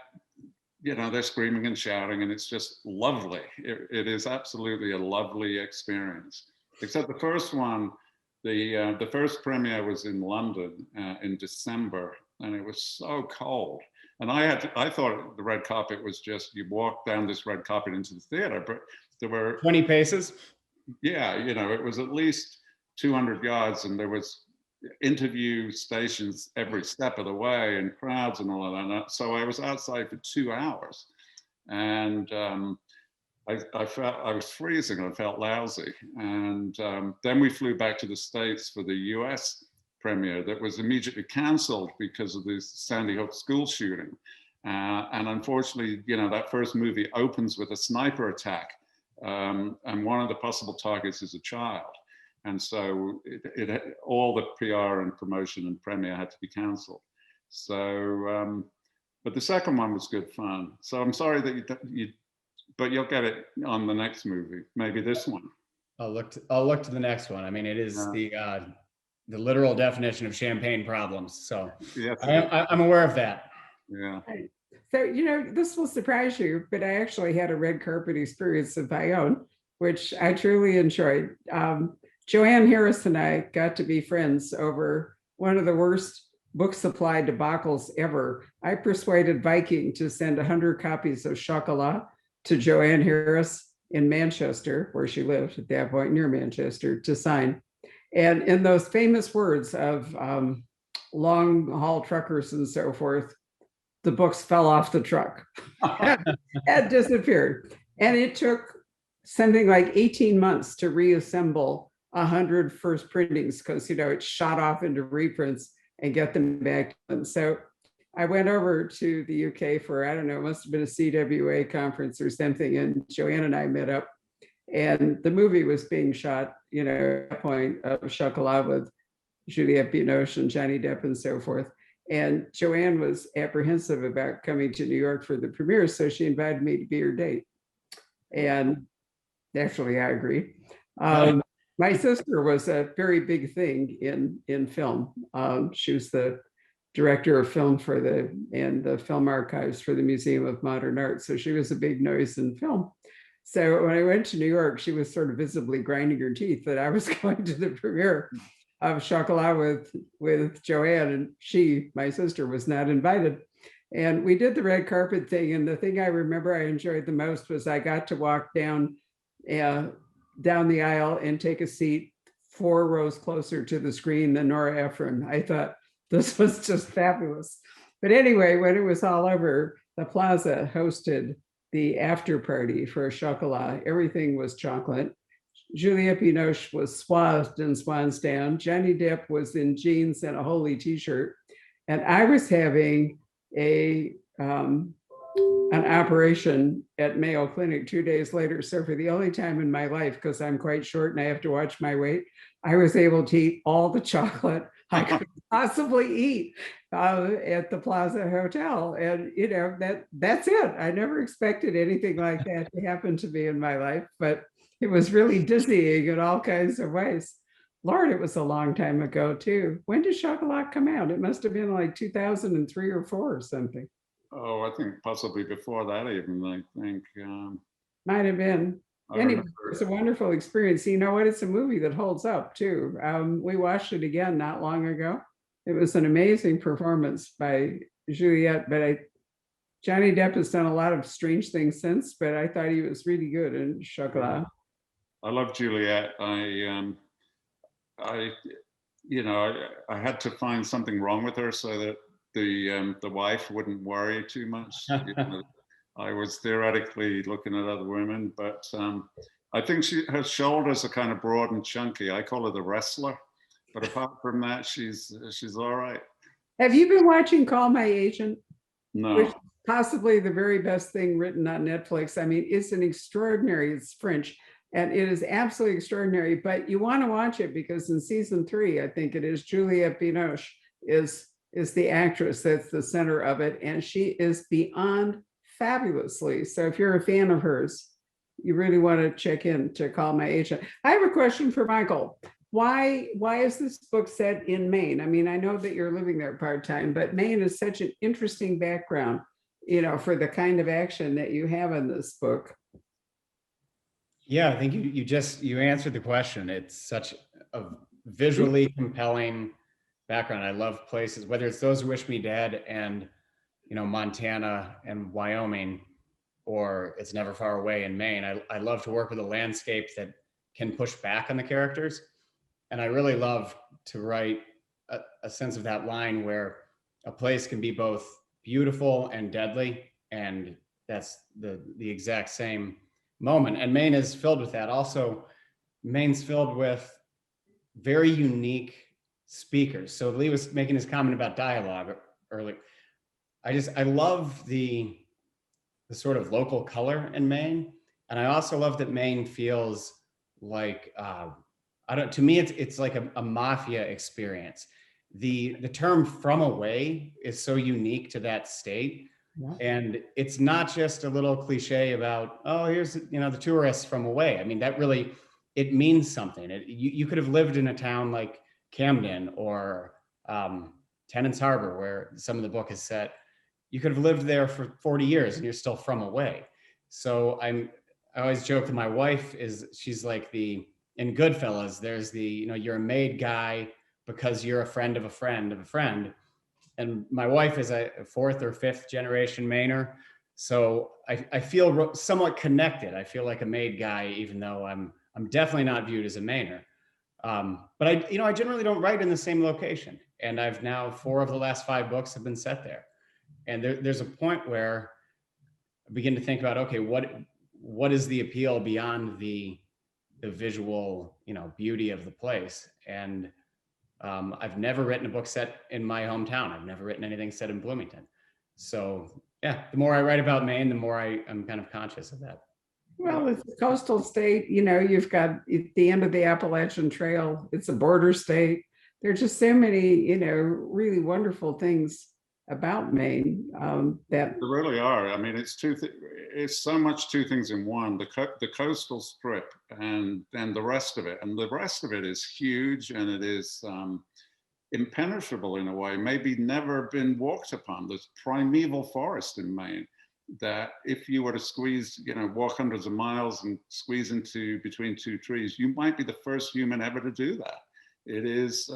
they're screaming and shouting, and it's just lovely. It is absolutely a lovely experience. Except the first one, the first premiere was in London in December, and it was so cold. And I thought the red carpet was just, you walk down this red carpet into the theater, but there were
20 paces.
Yeah, it was at least 200 yards, and there was interview stations every step of the way, and crowds and all of that. So I was outside for 2 hours, and I felt I was freezing. I felt lousy, and then we flew back to the States for the US premiere that was immediately cancelled because of the Sandy Hook school shooting. And unfortunately, that first movie opens with a sniper attack, and one of the possible targets is a child. And so all the PR and promotion and premiere had to be cancelled. So, but the second one was good fun. So I'm sorry that but you'll get it on the next movie, maybe this one.
I'll look to the next one. I mean, it is the literal definition of champagne problems. So yes, I'm aware of that.
Yeah. So, this will surprise you, but I actually had a red carpet experience of my own, which I truly enjoyed. Joanne Harris and I got to be friends over one of the worst book supply debacles ever. I persuaded Viking to send 100 copies of Chocolat to Joanne Harris in Manchester, where she lived at that point, near Manchester, to sign. And in those famous words of long haul truckers and so forth, the books fell off the truck and disappeared. And it took something like 18 months to reassemble 100 first printings, because it shot off into reprints and get them back. And so I went over to the UK for, I don't know, it must have been a CWA conference or something, and Joanne and I met up, and the movie was being shot, at that point, of Chocolat with Juliette Binoche and Johnny Depp and so forth. And Joanne was apprehensive about coming to New York for the premiere, so she invited me to be her date. And actually, I agreed. My sister was a very big thing in film. She was the director of film and the film archives for the Museum of Modern Art. So she was a big nose in film. So when I went to New York, she was sort of visibly grinding her teeth that I was going to the premiere of Chocolat with Joanne, and my sister, was not invited. And we did the red carpet thing. And the thing I remember I enjoyed the most was I got to walk down the aisle and take a seat 4 rows closer to the screen than Nora Ephron. I thought this was just fabulous. But anyway, when it was all over, the Plaza hosted the after party for chocolat. Everything was chocolate. Juliette Binoche was swathed in swan's down. Johnny Depp was in jeans and a holy t-shirt. And I was having an operation at Mayo Clinic 2 days later. So for the only time in my life, because I'm quite short and I have to watch my weight, I was able to eat all the chocolate I could possibly eat at the Plaza Hotel. And that's it. I never expected anything like that to happen to me in my life, but it was really dizzying in all kinds of ways. Lord, it was a long time ago too. When did Chocolat come out? It must have been like 2003 or 4 or something.
Oh, I think possibly before that even, I think.
Might have been.
I
Anyway,
remember.
it's a wonderful experience. You know what? It's a movie that holds up too. We watched it again not long ago. It was an amazing performance by Juliette, but Johnny Depp has done a lot of strange things since, but I thought he was really good in Chocolat.
I love Juliette. I had to find something wrong with her so that the wife wouldn't worry too much. I was theoretically looking at other women, but I think her shoulders are kind of broad and chunky. I call her the wrestler, but apart from that, she's all right.
Have you been watching Call My Agent?
No.
Which is possibly the very best thing written on Netflix. I mean, it's it's French, and it is absolutely extraordinary, but you want to watch it because in season 3, I think it is, Juliette Binoche is the actress that's the center of it, and she is beyond fabulously. So if you're a fan of hers, you really want to check in to Call My Agent. I have a question for Michael. Why is this book set in Maine? I mean, I know that you're living there part-time, but Maine is such an interesting background, for the kind of action that you have in this book.
Yeah, I think you answered the question. It's such a visually compelling background. I love places, whether it's Those Who Wish Me Dead and Montana and Wyoming, or It's Never Far Away in Maine. I love to work with a landscape that can push back on the characters. And I really love to write a sense of that line where a place can be both beautiful and deadly. And that's the exact same moment. And Maine is filled with that. Also, Maine's filled with very unique speakers. So Lee was making his comment about dialogue earlier. I love the sort of local color in Maine. And I also love that Maine feels like, to me, it's like a mafia experience. The term "from away" is so unique to that state. Yeah. And it's not just a little cliche about, oh, here's, the tourists from away. I mean, that really, it means something. You could have lived in a town like Camden or Tennant's Harbor, where some of the book is set. You could have lived there for 40 years and you're still from away. So I always joke that my wife she's like in Goodfellas, there's you're a made guy because you're a friend of a friend of a friend. And my wife is a 4th or 5th generation Mainer. So I feel somewhat connected. I feel like a made guy, even though I'm definitely not viewed as a Mainer. But I generally don't write in the same location. And I've now 4 of the last 5 books have been set there. And there's a point where I begin to think about, okay, what is the appeal beyond the visual, beauty of the place? And I've never written a book set in my hometown. I've never written anything set in Bloomington. So yeah, the more I write about Maine, the more I'm kind of conscious of that.
Well, it's a coastal state. You've got the end of the Appalachian Trail. It's a border state. There are just so many, really wonderful things about Maine that
there really are. I mean, it's so much 2 things in one: the coastal strip and the rest of it. And the rest of it is huge, and it is impenetrable in a way, maybe never been walked upon. There's primeval forest in Maine that if you were to walk hundreds of miles and squeeze into between 2 trees, you might be the first human ever to do that. It is,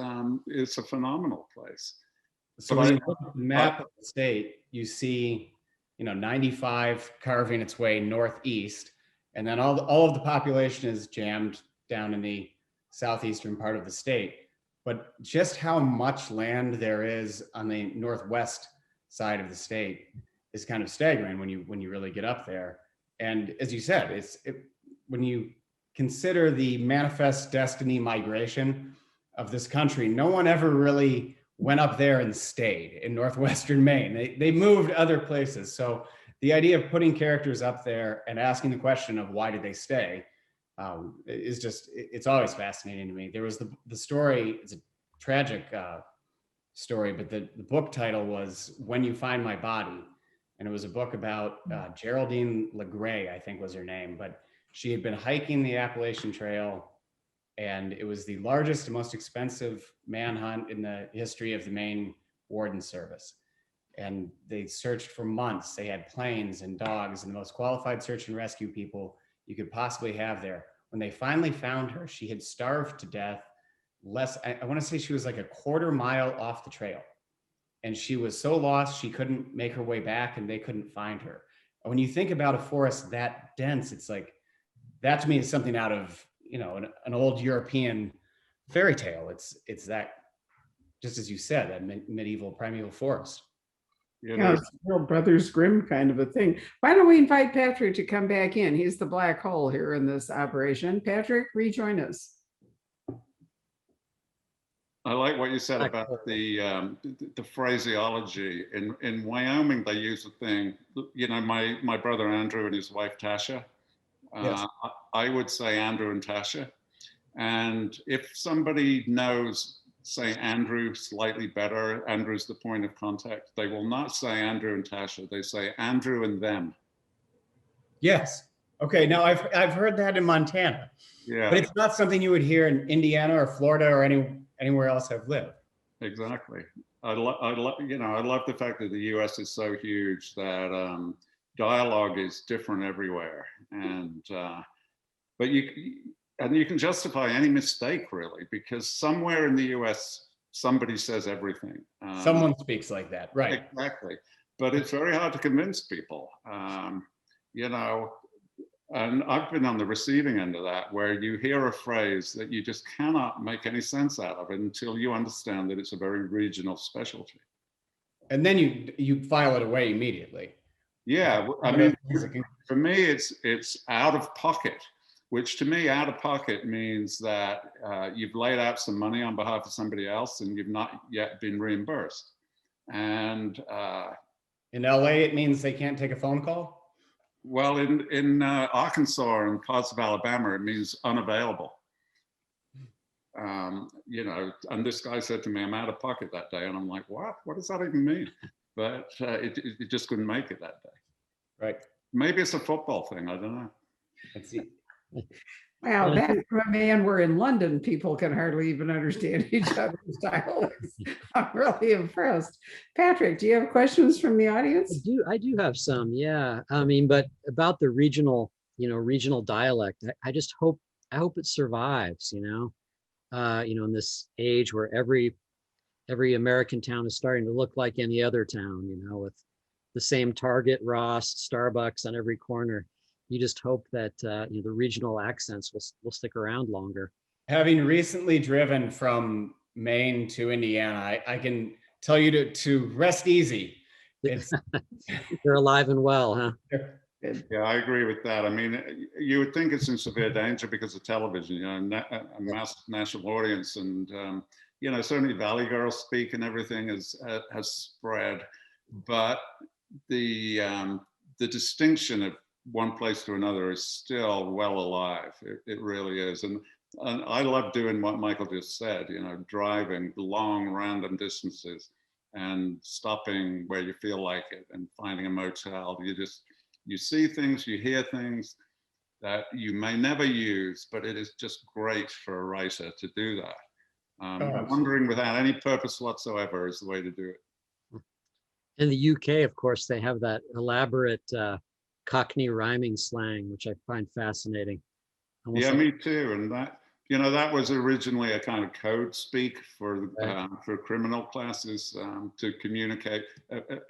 it's a phenomenal place.
So when you look at the map of the state, you see, 95 carving its way northeast, and then all of the population is jammed down in the southeastern part of the state. But just how much land there is on the northwest side of the state is kind of staggering when you really get up there. And as you said, when you consider the manifest destiny migration of this country, no one ever really went up there and stayed in northwestern Maine. They moved other places. So the idea of putting characters up there and asking the question of why did they stay is just, it's always fascinating to me. There was the story, it's a tragic story, but the book title was When You Find My Body. And it was a book about Geraldine LeGray, I think was her name, but she had been hiking the Appalachian Trail, and it was the largest and most expensive manhunt in the history of the Maine Warden Service. And they searched for months. They had planes and dogs and the most qualified search and rescue people you could possibly have there. When they finally found her, she had starved to death I want to say she was like a quarter mile off the trail. And she was so lost, she couldn't make her way back and they couldn't find her. And when you think about a forest that dense, it's like, that to me is something out of, an old European fairy tale. It's that, just as you said, that medieval primeval forest.
Yeah, it's real Brothers Grimm kind of a thing. Why don't we invite Patrick to come back in? He's the black hole here in this operation. Patrick, rejoin us.
I like what you said about the phraseology. In Wyoming, they use a thing, my brother Andrew and his wife Tasha.
Yes.
I would say Andrew and Tasha. And if somebody knows, say Andrew slightly better, Andrew's the point of contact, they will not say Andrew and Tasha, they say Andrew and them.
Yes. Okay, now I've heard that in Montana.
Yeah.
But it's not something you would hear in Indiana or Florida or anywhere else I've lived.
Exactly. I love the fact that the US is so huge that dialogue is different everywhere. And, but you can justify any mistake really, because somewhere in the US, somebody says everything.
Someone speaks like that, right?
Exactly. But it's very hard to convince people, and I've been on the receiving end of that, where you hear a phrase that you just cannot make any sense out of it until you understand that it's a very regional specialty.
And then you file it away immediately.
Yeah, I mean, for me, it's out of pocket, which to me, out of pocket means that you've laid out some money on behalf of somebody else and you've not yet been reimbursed. And
in LA, it means they can't take a phone call?
Well, in Arkansas and parts of Alabama, it means unavailable. And this guy said to me, I'm out of pocket that day. And I'm like, what? What does that even mean? But it just couldn't make it that day.
Right.
Maybe it's a football thing. I don't know.
Let's see.
Wow, that's from a man where in London people can hardly even understand each other's dialects. I'm really impressed. Patrick, do you have questions from the audience?
I do have some, yeah. I mean, but about the regional dialect, I just hope it survives, in this age where every American town is starting to look like any other town, with the same Target, Ross, Starbucks on every corner. You just hope that the regional accents will stick around longer.
Having recently driven from Maine to Indiana, I can tell you to rest easy.
They're alive and well, huh?
Yeah, I agree with that. I mean, you would think it's in severe danger because of television, a mass national audience, and certainly Valley Girls speak and everything has spread, but the distinction of one place to another is still well alive. It really is. And I love doing what Michael just said, driving long random distances and stopping where you feel like it and finding a motel. You see things, you hear things that you may never use, but it is just great for a writer to do that. Wandering without any purpose whatsoever is the way to do it.
In the UK, of course, they have that elaborate Cockney rhyming slang, which I find fascinating.
Yeah, me too. And that was originally a kind of code speak for criminal classes to communicate.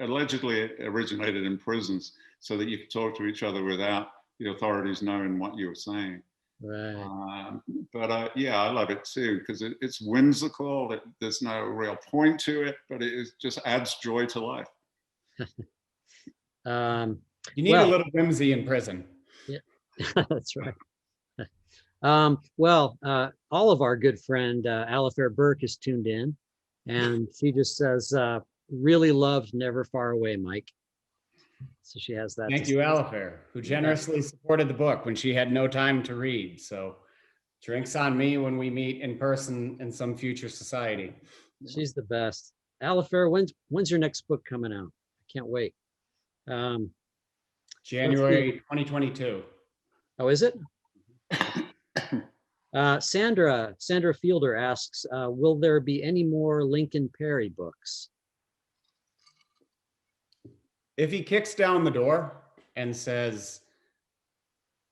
Allegedly, it originated in prisons so that you could talk to each other without the authorities knowing what you were saying.
Right.
But yeah, I love it too because it's whimsical. There's no real point to it, but it just adds joy to life.
You need a little whimsy in prison.
That's right. All of our good friend Alifair Burke is tuned in, and she just says, really loved Never Far Away, Mike. So she has that.
Thank you, Alifair, who generously supported the book when she had no time to read. So drinks on me when we meet in person in some future society.
She's the best. Alifair, when's your next book coming out? I can't wait.
January 2022.
Oh, is it? Sandra Fielder asks, will there be any more Lincoln Perry books?
If he kicks down the door and says,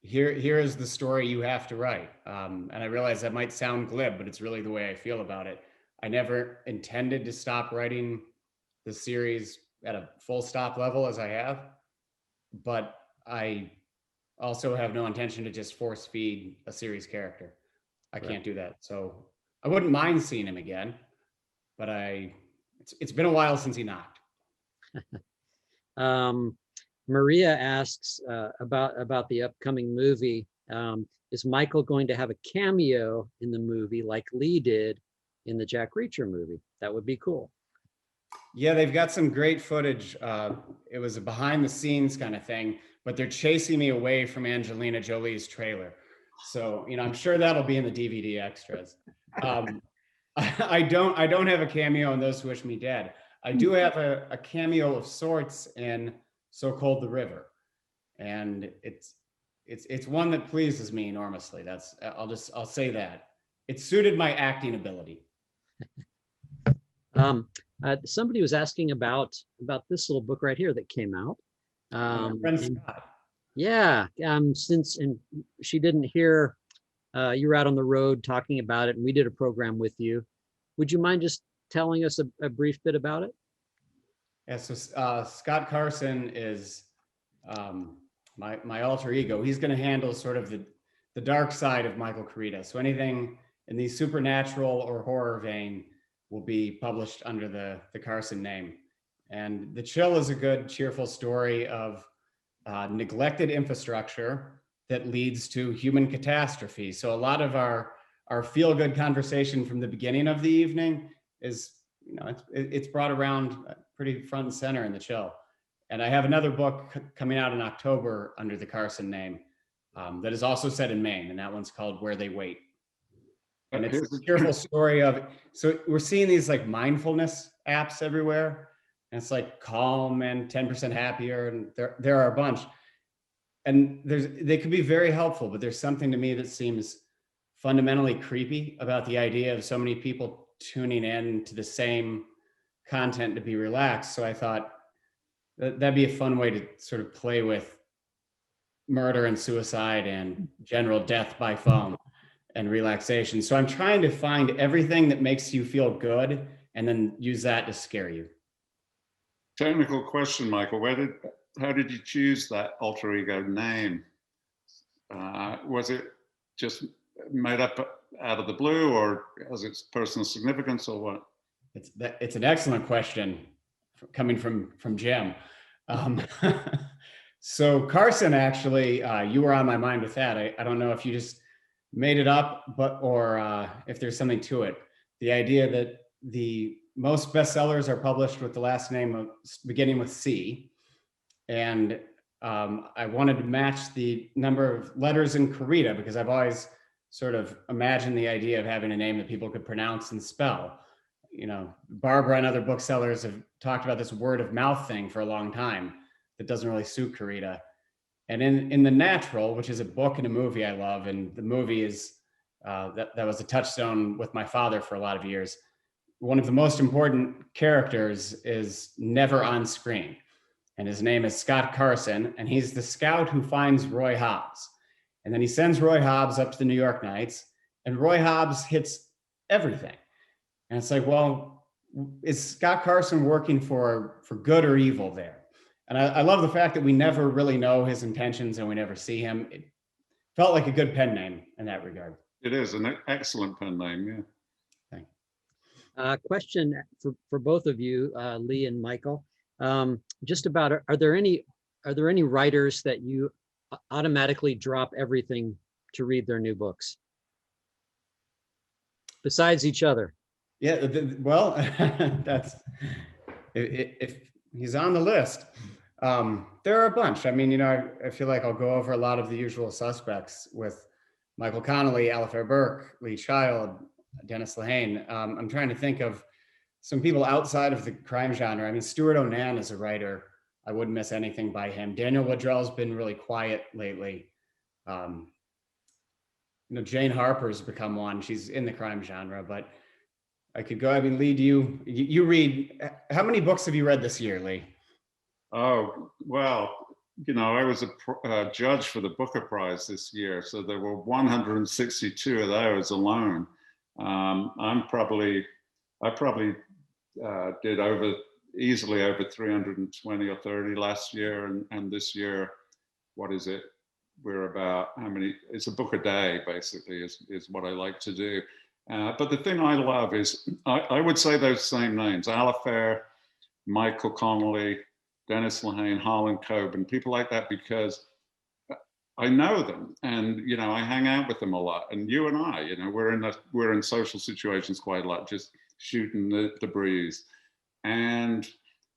here is the story you have to write. And I realize that might sound glib, but it's really the way I feel about it. I never intended to stop writing the series at a full stop level as I have, but I also have no intention to just force feed a series character. I can't do that. So I wouldn't mind seeing him again, but it's been a while since he knocked.
Maria asks about the upcoming movie. Is Michael going to have a cameo in the movie like Lee did in the Jack Reacher movie? That would be cool.
Yeah, they've got some great footage. It was a behind the scenes kind of thing, but they're chasing me away from Angelina Jolie's trailer. So, I'm sure that'll be in the DVD extras. I don't have a cameo in Those Who Wish Me Dead. I do have a cameo of sorts in So Cold the River. And it's one that pleases me enormously. I'll say that. It suited my acting ability.
Somebody was asking about this little book right here that came out.
Friend Scott.
Yeah, since she didn't hear you were out on the road talking about it, and we did a program with you. Would you mind just telling us a brief bit about it?
Yeah, so Scott Carson is my alter ego. He's going to handle sort of the dark side of Michael Koryta. So anything in the supernatural or horror vein will be published under the Carson name. And The Chill is a good, cheerful story of neglected infrastructure that leads to human catastrophe. So a lot of our feel-good conversation from the beginning of the evening is, it's brought around pretty front and center in The Chill. And I have another book coming out in October under the Carson name that is also set in Maine, and that one's called Where They Wait. And it's a cheerful story of, so we're seeing these like mindfulness apps everywhere, and it's like Calm and 10% Happier, and there are a bunch. And they could be very helpful, but there's something to me that seems fundamentally creepy about the idea of so many people tuning in to the same content to be relaxed. So I thought that'd be a fun way to sort of play with murder and suicide and general death by phone and relaxation. So I'm trying to find everything that makes you feel good and then use that to scare you.
Technical question, Michael. How did you choose that alter ego name? Was it just made up out of the blue, or has its personal significance, or what?
It's an excellent question coming from Jim. So Carson, actually, you were on my mind with that. I don't know if you just made it up, or if there's something to it. The idea that the most bestsellers are published with the last name beginning with C. And I wanted to match the number of letters in Koryta, because I've always sort of imagined the idea of having a name that people could pronounce and spell. Barbara and other booksellers have talked about this word of mouth thing for a long time that doesn't really suit Koryta. And in The Natural, which is a book and a movie I love, and the movie is, that was a touchstone with my father for a lot of years. One of the most important characters is never on screen. And his name is Scott Carson, and he's the scout who finds Roy Hobbs. And then he sends Roy Hobbs up to the New York Knights, and Roy Hobbs hits everything. And it's like, well, is Scott Carson working for good or evil there? And I love the fact that we never really know his intentions and we never see him. It felt like a good pen name in that regard.
It is an excellent pen name, yeah.
Question for both of you, Lee and Michael. Just about, are there any writers that you automatically drop everything to read their new books? Besides each other.
Yeah, well, that's if he's on the list. There are a bunch. I mean, I feel like I'll go over a lot of the usual suspects with Michael Connelly, Alifair Burke, Lee Child, Dennis Lehane. I'm trying to think of some people outside of the crime genre. I mean, Stuart Onan is a writer. I wouldn't miss anything by him. Daniel Waddrell's been really quiet lately. Jane Harper's become one. She's in the crime genre, but I could go. I mean, Lee, you read? How many books have you read this year, Lee?
Oh, well, I was a judge for the Booker Prize this year, so there were 162 of those alone. I probably did easily over 320 or 30 last year, and this year, what is it? We're about how many? It's a book a day, basically, is what I like to do. But the thing I love is I would say those same names: Alifair, Michael Connelly, Dennis Lehane, Harlan Coben, people like that, because I know them, and I hang out with them a lot. And you and I, we're in social situations quite a lot, just shooting the breeze. And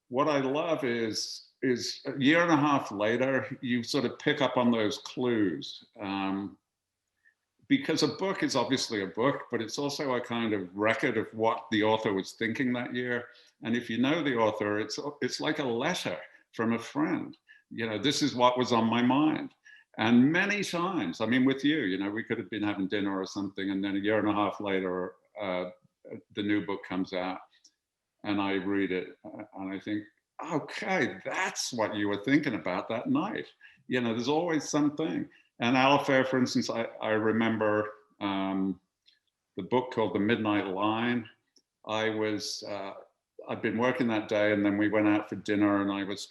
what I love is a year and a half later, you sort of pick up on those clues. Because a book is obviously a book, but it's also a kind of record of what the author was thinking that year. And if you know the author, it's like a letter from a friend. This is what was on my mind. And many times, I mean, with you, we could have been having dinner or something, and then a year and a half later, the new book comes out, and I read it, and I think, okay, that's what you were thinking about that night. There's always something. And Alifair, for instance, I remember the book called The Midnight Line. I'd been working that day, and then we went out for dinner, and I was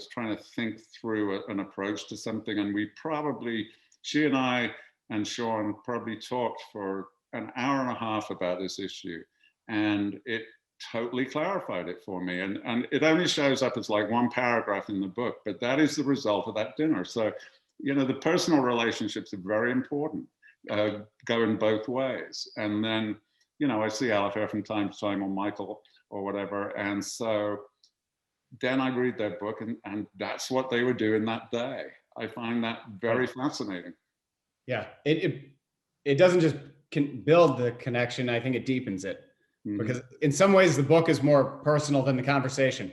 trying to think through an approach to something, and she and I and Sean probably talked for an hour and a half about this issue, and it totally clarified it for me. And it only shows up as like one paragraph in the book, but that is the result of that dinner. So, the personal relationships are very important, going both ways. And then, I see Alifair from time to time, or Michael or whatever. And so then I read their book, and that's what they were doing that day. I find that very fascinating.
Yeah, it doesn't just build the connection. I think it deepens it, because in some ways the book is more personal than the conversation.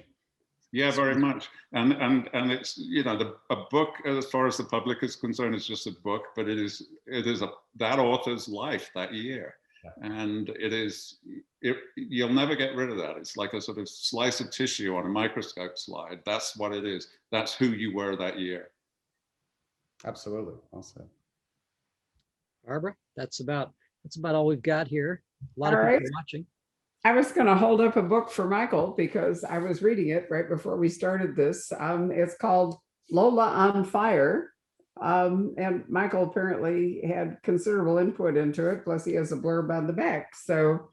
Yeah, very much. And it's, a book, as far as the public is concerned, is just a book, but it is that author's life that year. Yeah. And you'll never get rid of that. It's like a sort of slice of tissue on a microscope slide. That's what it is. That's who you were that year.
Absolutely. Well said.
Barbara, that's about all we've got here. A lot of people watching.
I was going to hold up a book for Michael because I was reading it right before we started this. It's called Lola on Fire. And Michael apparently had considerable input into it. Plus he has a blurb on the back. So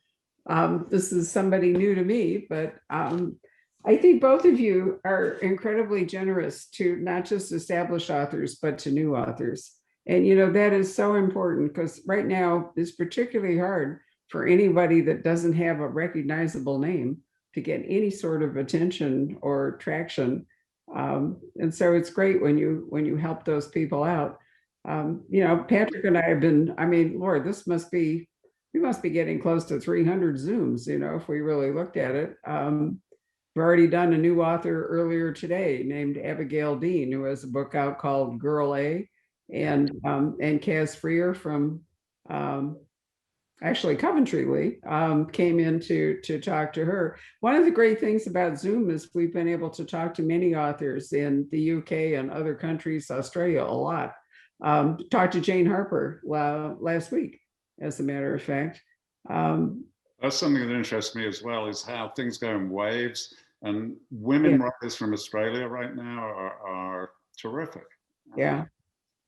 this is somebody new to me, but I think both of you are incredibly generous to not just established authors, but to new authors. And, that is so important, because right now it's particularly hard for anybody that doesn't have a recognizable name to get any sort of attention or traction. And so it's great when you help those people out. Patrick and I have been, Lord, we must be getting close to 300 Zooms, if we really looked at it. We've already done a new author earlier today named Abigail Dean, who has a book out called Girl A, and Kaz Freer from actually Coventry Lee came in to talk to her. One of the great things about Zoom is we've been able to talk to many authors in the UK and other countries, Australia a lot. Talked to Jane Harper last week, as a matter of fact.
That's something that interests me as well, is how things go in waves. And women writers from Australia right now are terrific.
Yeah.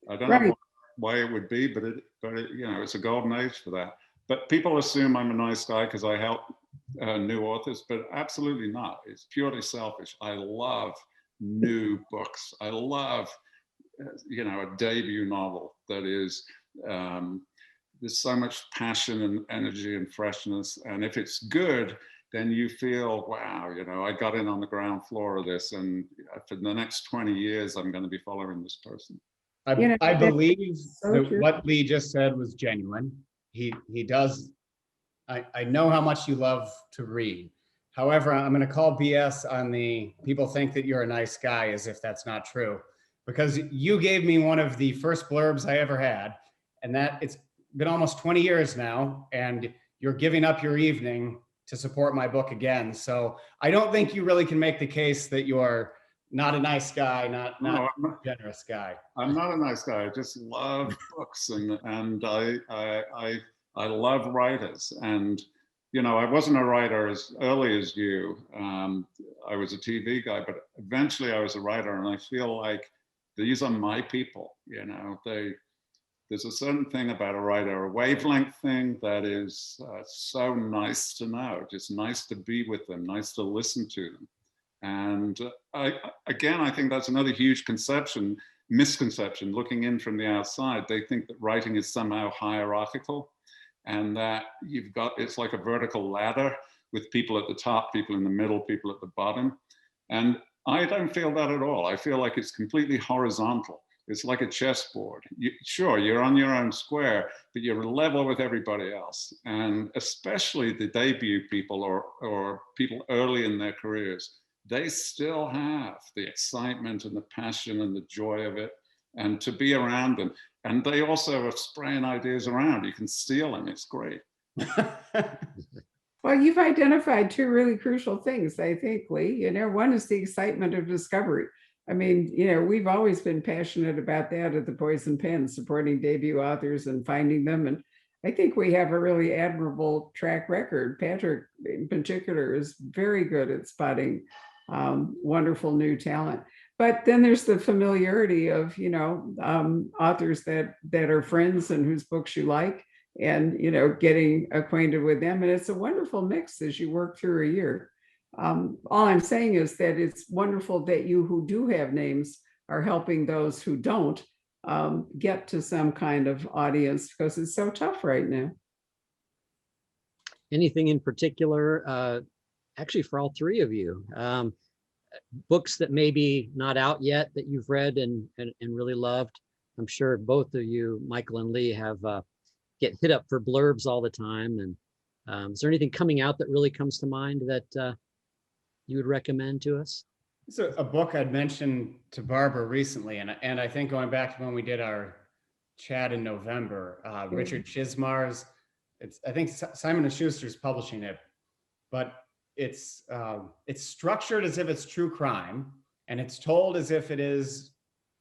I don't know why it would be, but it's a golden age for that. But people assume I'm a nice guy because I help new authors, but absolutely not. It's purely selfish. I love new books. I love a debut novel that is, there's so much passion and energy and freshness. And if it's good, then you feel, wow, I got in on the ground floor of this, and for the next 20 years, I'm going to be following this person.
I believe
so
that
true.
what Lee just said was genuine. He does. I know how much you love to read. However, I'm going to call BS on the people think that you're a nice guy, as if that's not true, because you gave me one of the first blurbs I ever had, and that it's been almost 20 years now, and you're giving up your evening to support my book again. So I don't think you really can make the case that you're not a nice guy, not a generous guy.
I'm not a nice guy. I just love books, and I love writers. And I wasn't a writer as early as you. I was a TV guy, but eventually I was a writer, and I feel like these are my people. There's a certain thing about a writer, a wavelength thing that is so nice to know, just nice to be with them, nice to listen to them. And I think that's another huge misconception, looking in from the outside. They think that writing is somehow hierarchical, and that it's like a vertical ladder with people at the top, people in the middle, people at the bottom. And I don't feel that at all. I feel like it's completely horizontal. It's like a chessboard. Sure, you're on your own square, but you're level with everybody else. And especially the debut people or people early in their careers, they still have the excitement and the passion and the joy of it, and to be around them. And they also are spraying ideas around. You can steal them. It's great.
Well, you've identified two really crucial things, I think, Lee. One is the excitement of discovery. I mean, we've always been passionate about that at the Poison Pen, supporting debut authors and finding them. And I think we have a really admirable track record. Patrick, in particular, is very good at spotting wonderful new talent. But then there's the familiarity of, authors that are friends and whose books you like, and, getting acquainted with them. And it's a wonderful mix as you work through a year. All I'm saying is that it's wonderful that you who do have names are helping those who don't get to some kind of audience, because it's so tough right now.
Anything in particular, actually for all three of you, books that maybe not out yet that you've read and really loved? I'm sure both of you, Michael and Lee, have get hit up for blurbs all the time. And is there anything coming out that really comes to mind that you would recommend to us?
It's a book I'd mentioned to Barbara recently, and I think going back to when we did our chat in November, Richard Chismar's, I think Simon & Schuster's publishing it, but it's structured as if it's true crime, and it's told as if it is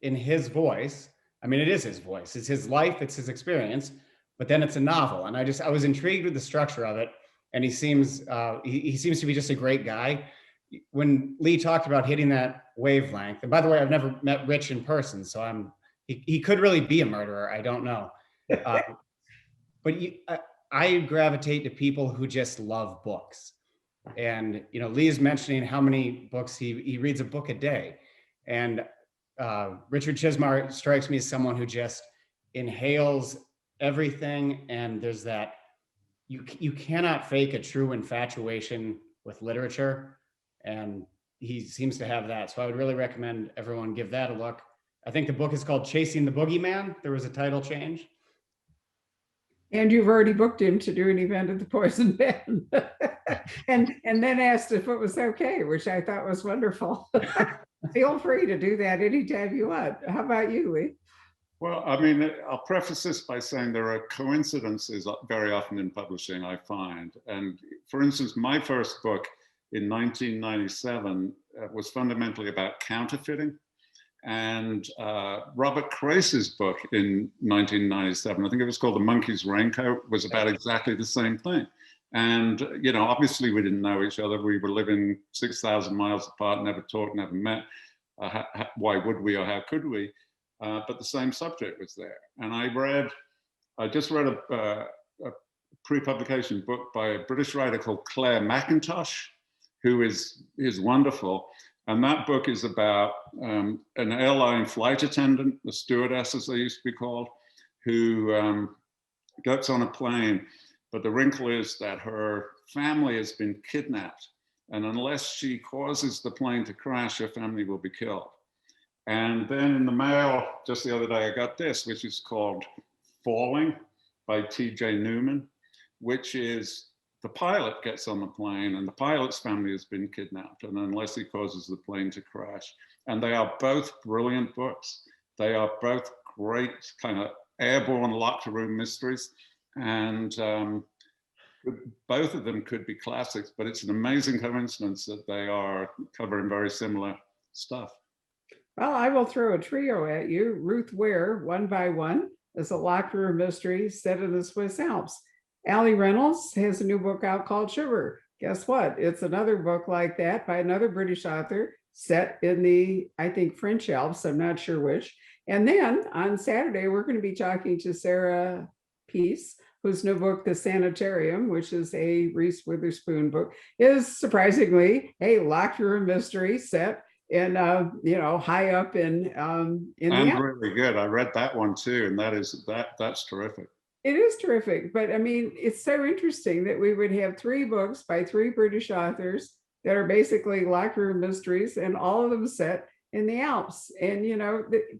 in his voice. I mean, it is his voice, it's his life, it's his experience, but then it's a novel. And I was intrigued with the structure of it, and he seems to be just a great guy. When Lee talked about hitting that wavelength, and by the way, I've never met Rich in person, so he could really be a murderer. I don't know. But I gravitate to people who just love books. And, Lee is mentioning how many books he reads a book a day. And Richard Chismar strikes me as someone who just inhales everything. And there's that, you cannot fake a true infatuation with literature. And he seems to have that. So I would really recommend everyone give that a look. I think the book is called Chasing the Boogeyman. There was a title change.
And you've already booked him to do an event at the Poison Pen. and then asked if it was okay, which I thought was wonderful. Feel free to do that anytime you want. How about you, Lee?
Well, I mean, I'll preface this by saying there are coincidences very often in publishing, I find. And for instance, my first book in 1997 was fundamentally about counterfeiting. And Robert Crace's book in 1997, I think it was called The Monkey's Raincoat, was about exactly the same thing. And, obviously we didn't know each other. We were living 6,000 miles apart, never talked, never met. Why would we, or how could we? But the same subject was there. And I just read a pre-publication book by a British writer called Claire McIntosh, who is wonderful. And that book is about an airline flight attendant, the stewardess as they used to be called, who gets on a plane. But the wrinkle is that her family has been kidnapped. And unless she causes the plane to crash, her family will be killed. And then in the mail, just the other day, I got this, which is called Falling by T.J. Newman, which is the pilot gets on the plane and the pilot's family has been kidnapped, and unless he causes the plane to crash. And they are both brilliant books. They are both great kind of airborne locker room mysteries. And both of them could be classics, but it's an amazing coincidence that they are covering very similar stuff.
Well, I will throw a trio at you. Ruth Ware, One by One, is a locker room mystery set in the Swiss Alps. Allie Reynolds has a new book out called Shiver. Guess what? It's another book like that by another British author set in the, I think, French Alps. I'm not sure which. And then on Saturday, we're going to be talking to Sarah Peace, whose new book, The Sanitarium, which is a Reese Witherspoon book, is surprisingly a locker room mystery set in, high up in the
And
Alps.
really good. I read that one too, and that's terrific.
It is terrific, but I mean, it's so interesting that we would have three books by three British authors that are basically locker room mysteries, and all of them set in the Alps. And,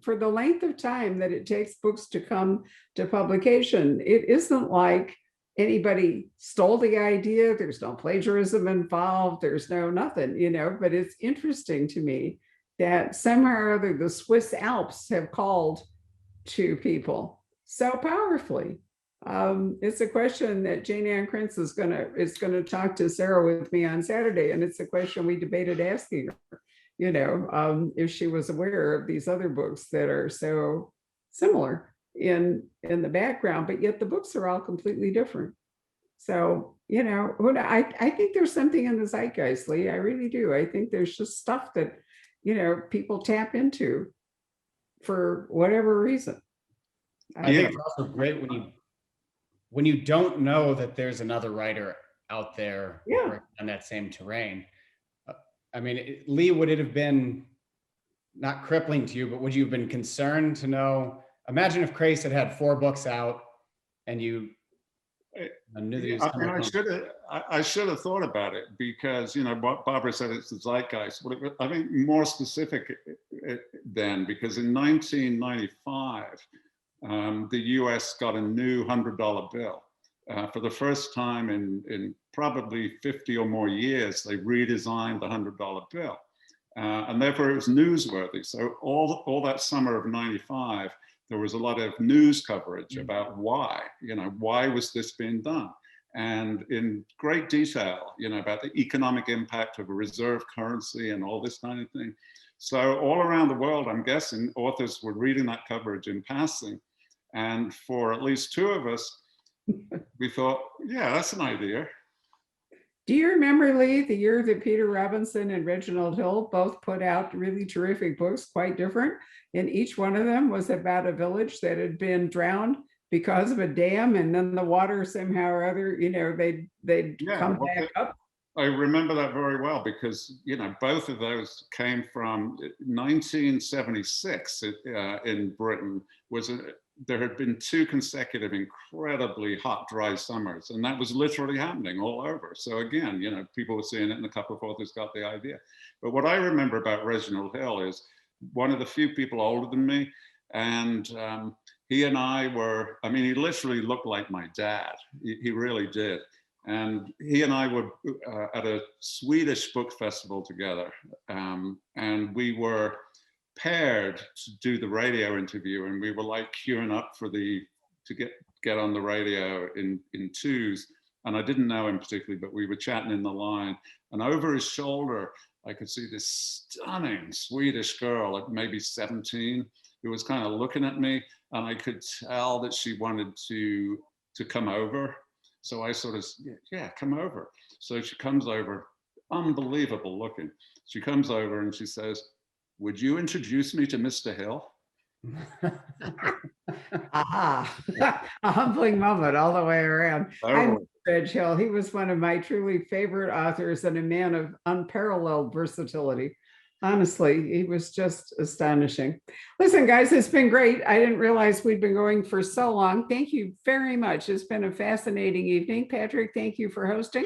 for the length of time that it takes books to come to publication, it isn't like anybody stole the idea. There's no plagiarism involved. There's no nothing, but it's interesting to me that somehow or other the Swiss Alps have called to people so powerfully. It's a question that Jane Ann Krentz is gonna talk to Sarah with me on Saturday, and it's a question we debated asking her, if she was aware of these other books that are so similar in the background, but yet the books are all completely different. So, I think there's something in the zeitgeist, Lee. I really do. I think there's just stuff that, people tap into for whatever reason.
I think it's also great when you don't know that there's another writer out there on that same terrain. I mean, Lee, would it have been not crippling to you, but would you have been concerned to know? Imagine if Crace had 4 books out, and you knew that he was coming.
I should have thought about it, because what Barbara said, it's the zeitgeist. I think more specific then, because in 1995. The US got a new $100 bill. For the first time in probably 50 or more years, they redesigned the $100 bill. And therefore it was newsworthy. So all that summer of 95, there was a lot of news coverage about why was this being done? And in great detail, about the economic impact of a reserve currency and all this kind of thing. So all around the world, I'm guessing authors were reading that coverage in passing. And for at least 2 of us, we thought, yeah, that's an idea.
Do you remember, Lee, the year that Peter Robinson and Reginald Hill both put out really terrific books, quite different? And each one of them was about a village that had been drowned because of a dam, and then the water somehow or other, they'd come back up.
I remember that very well, because both of those came from 1976 in Britain. There had been 2 consecutive incredibly hot, dry summers, and that was literally happening all over. So again, people were seeing it, and a couple of authors got the idea. But what I remember about Reginald Hill is one of the few people older than me, and he and I were, he literally looked like my dad. He really did. And he and I were at a Swedish book festival together, and we were paired to do the radio interview, and we were like queuing up to get on the radio in 2s. And I didn't know him particularly, but we were chatting in the line, and over his shoulder I could see this stunning Swedish girl at maybe 17 who was kind of looking at me, and I could tell that she wanted to come over. So I sort of, yeah, come over. So she comes over, unbelievable looking. She comes over and she says, "Would you introduce me to Mr. Hill?"
Aha, a humbling moment all the way around. I'm Reg Hill. He was one of my truly favorite authors and a man of unparalleled versatility. Honestly, he was just astonishing. Listen, guys, it's been great. I didn't realize we'd been going for so long. Thank you very much. It's been a fascinating evening. Patrick, thank you for hosting.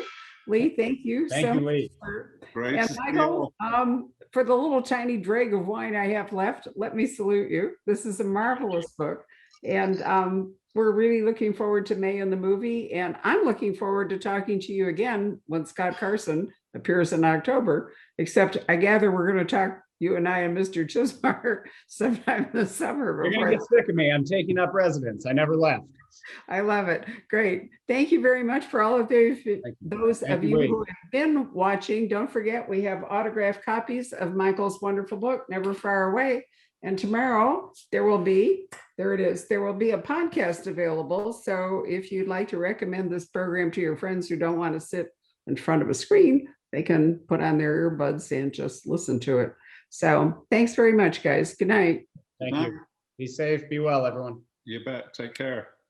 Lee, thank you
Thank
so
you,
much.
Lee.
Great
And
to see you
Michael,
all.
for the little tiny drag of wine I have left, let me salute you. This is a marvelous book. And we're really looking forward to May and the movie. And I'm looking forward to talking to you again when Scott Carson appears in October, except I gather we're going to talk, you and I and Mr. Chismar, sometime in the summer.
You're going to get sick of me. I'm taking up residence. I never left.
I love it. Great. Thank you very much for all of those
Thank
of
you,
you
Lee.
who have been watching. Don't forget, we have autographed copies of Michael's wonderful book, Never Far Away. And tomorrow there will be a podcast available. So if you'd like to recommend this program to your friends who don't want to sit in front of a screen, they can put on their earbuds and just listen to it. So thanks very much, guys. Good night.
Thank you. Be safe. Be well, everyone.
You bet. Take care.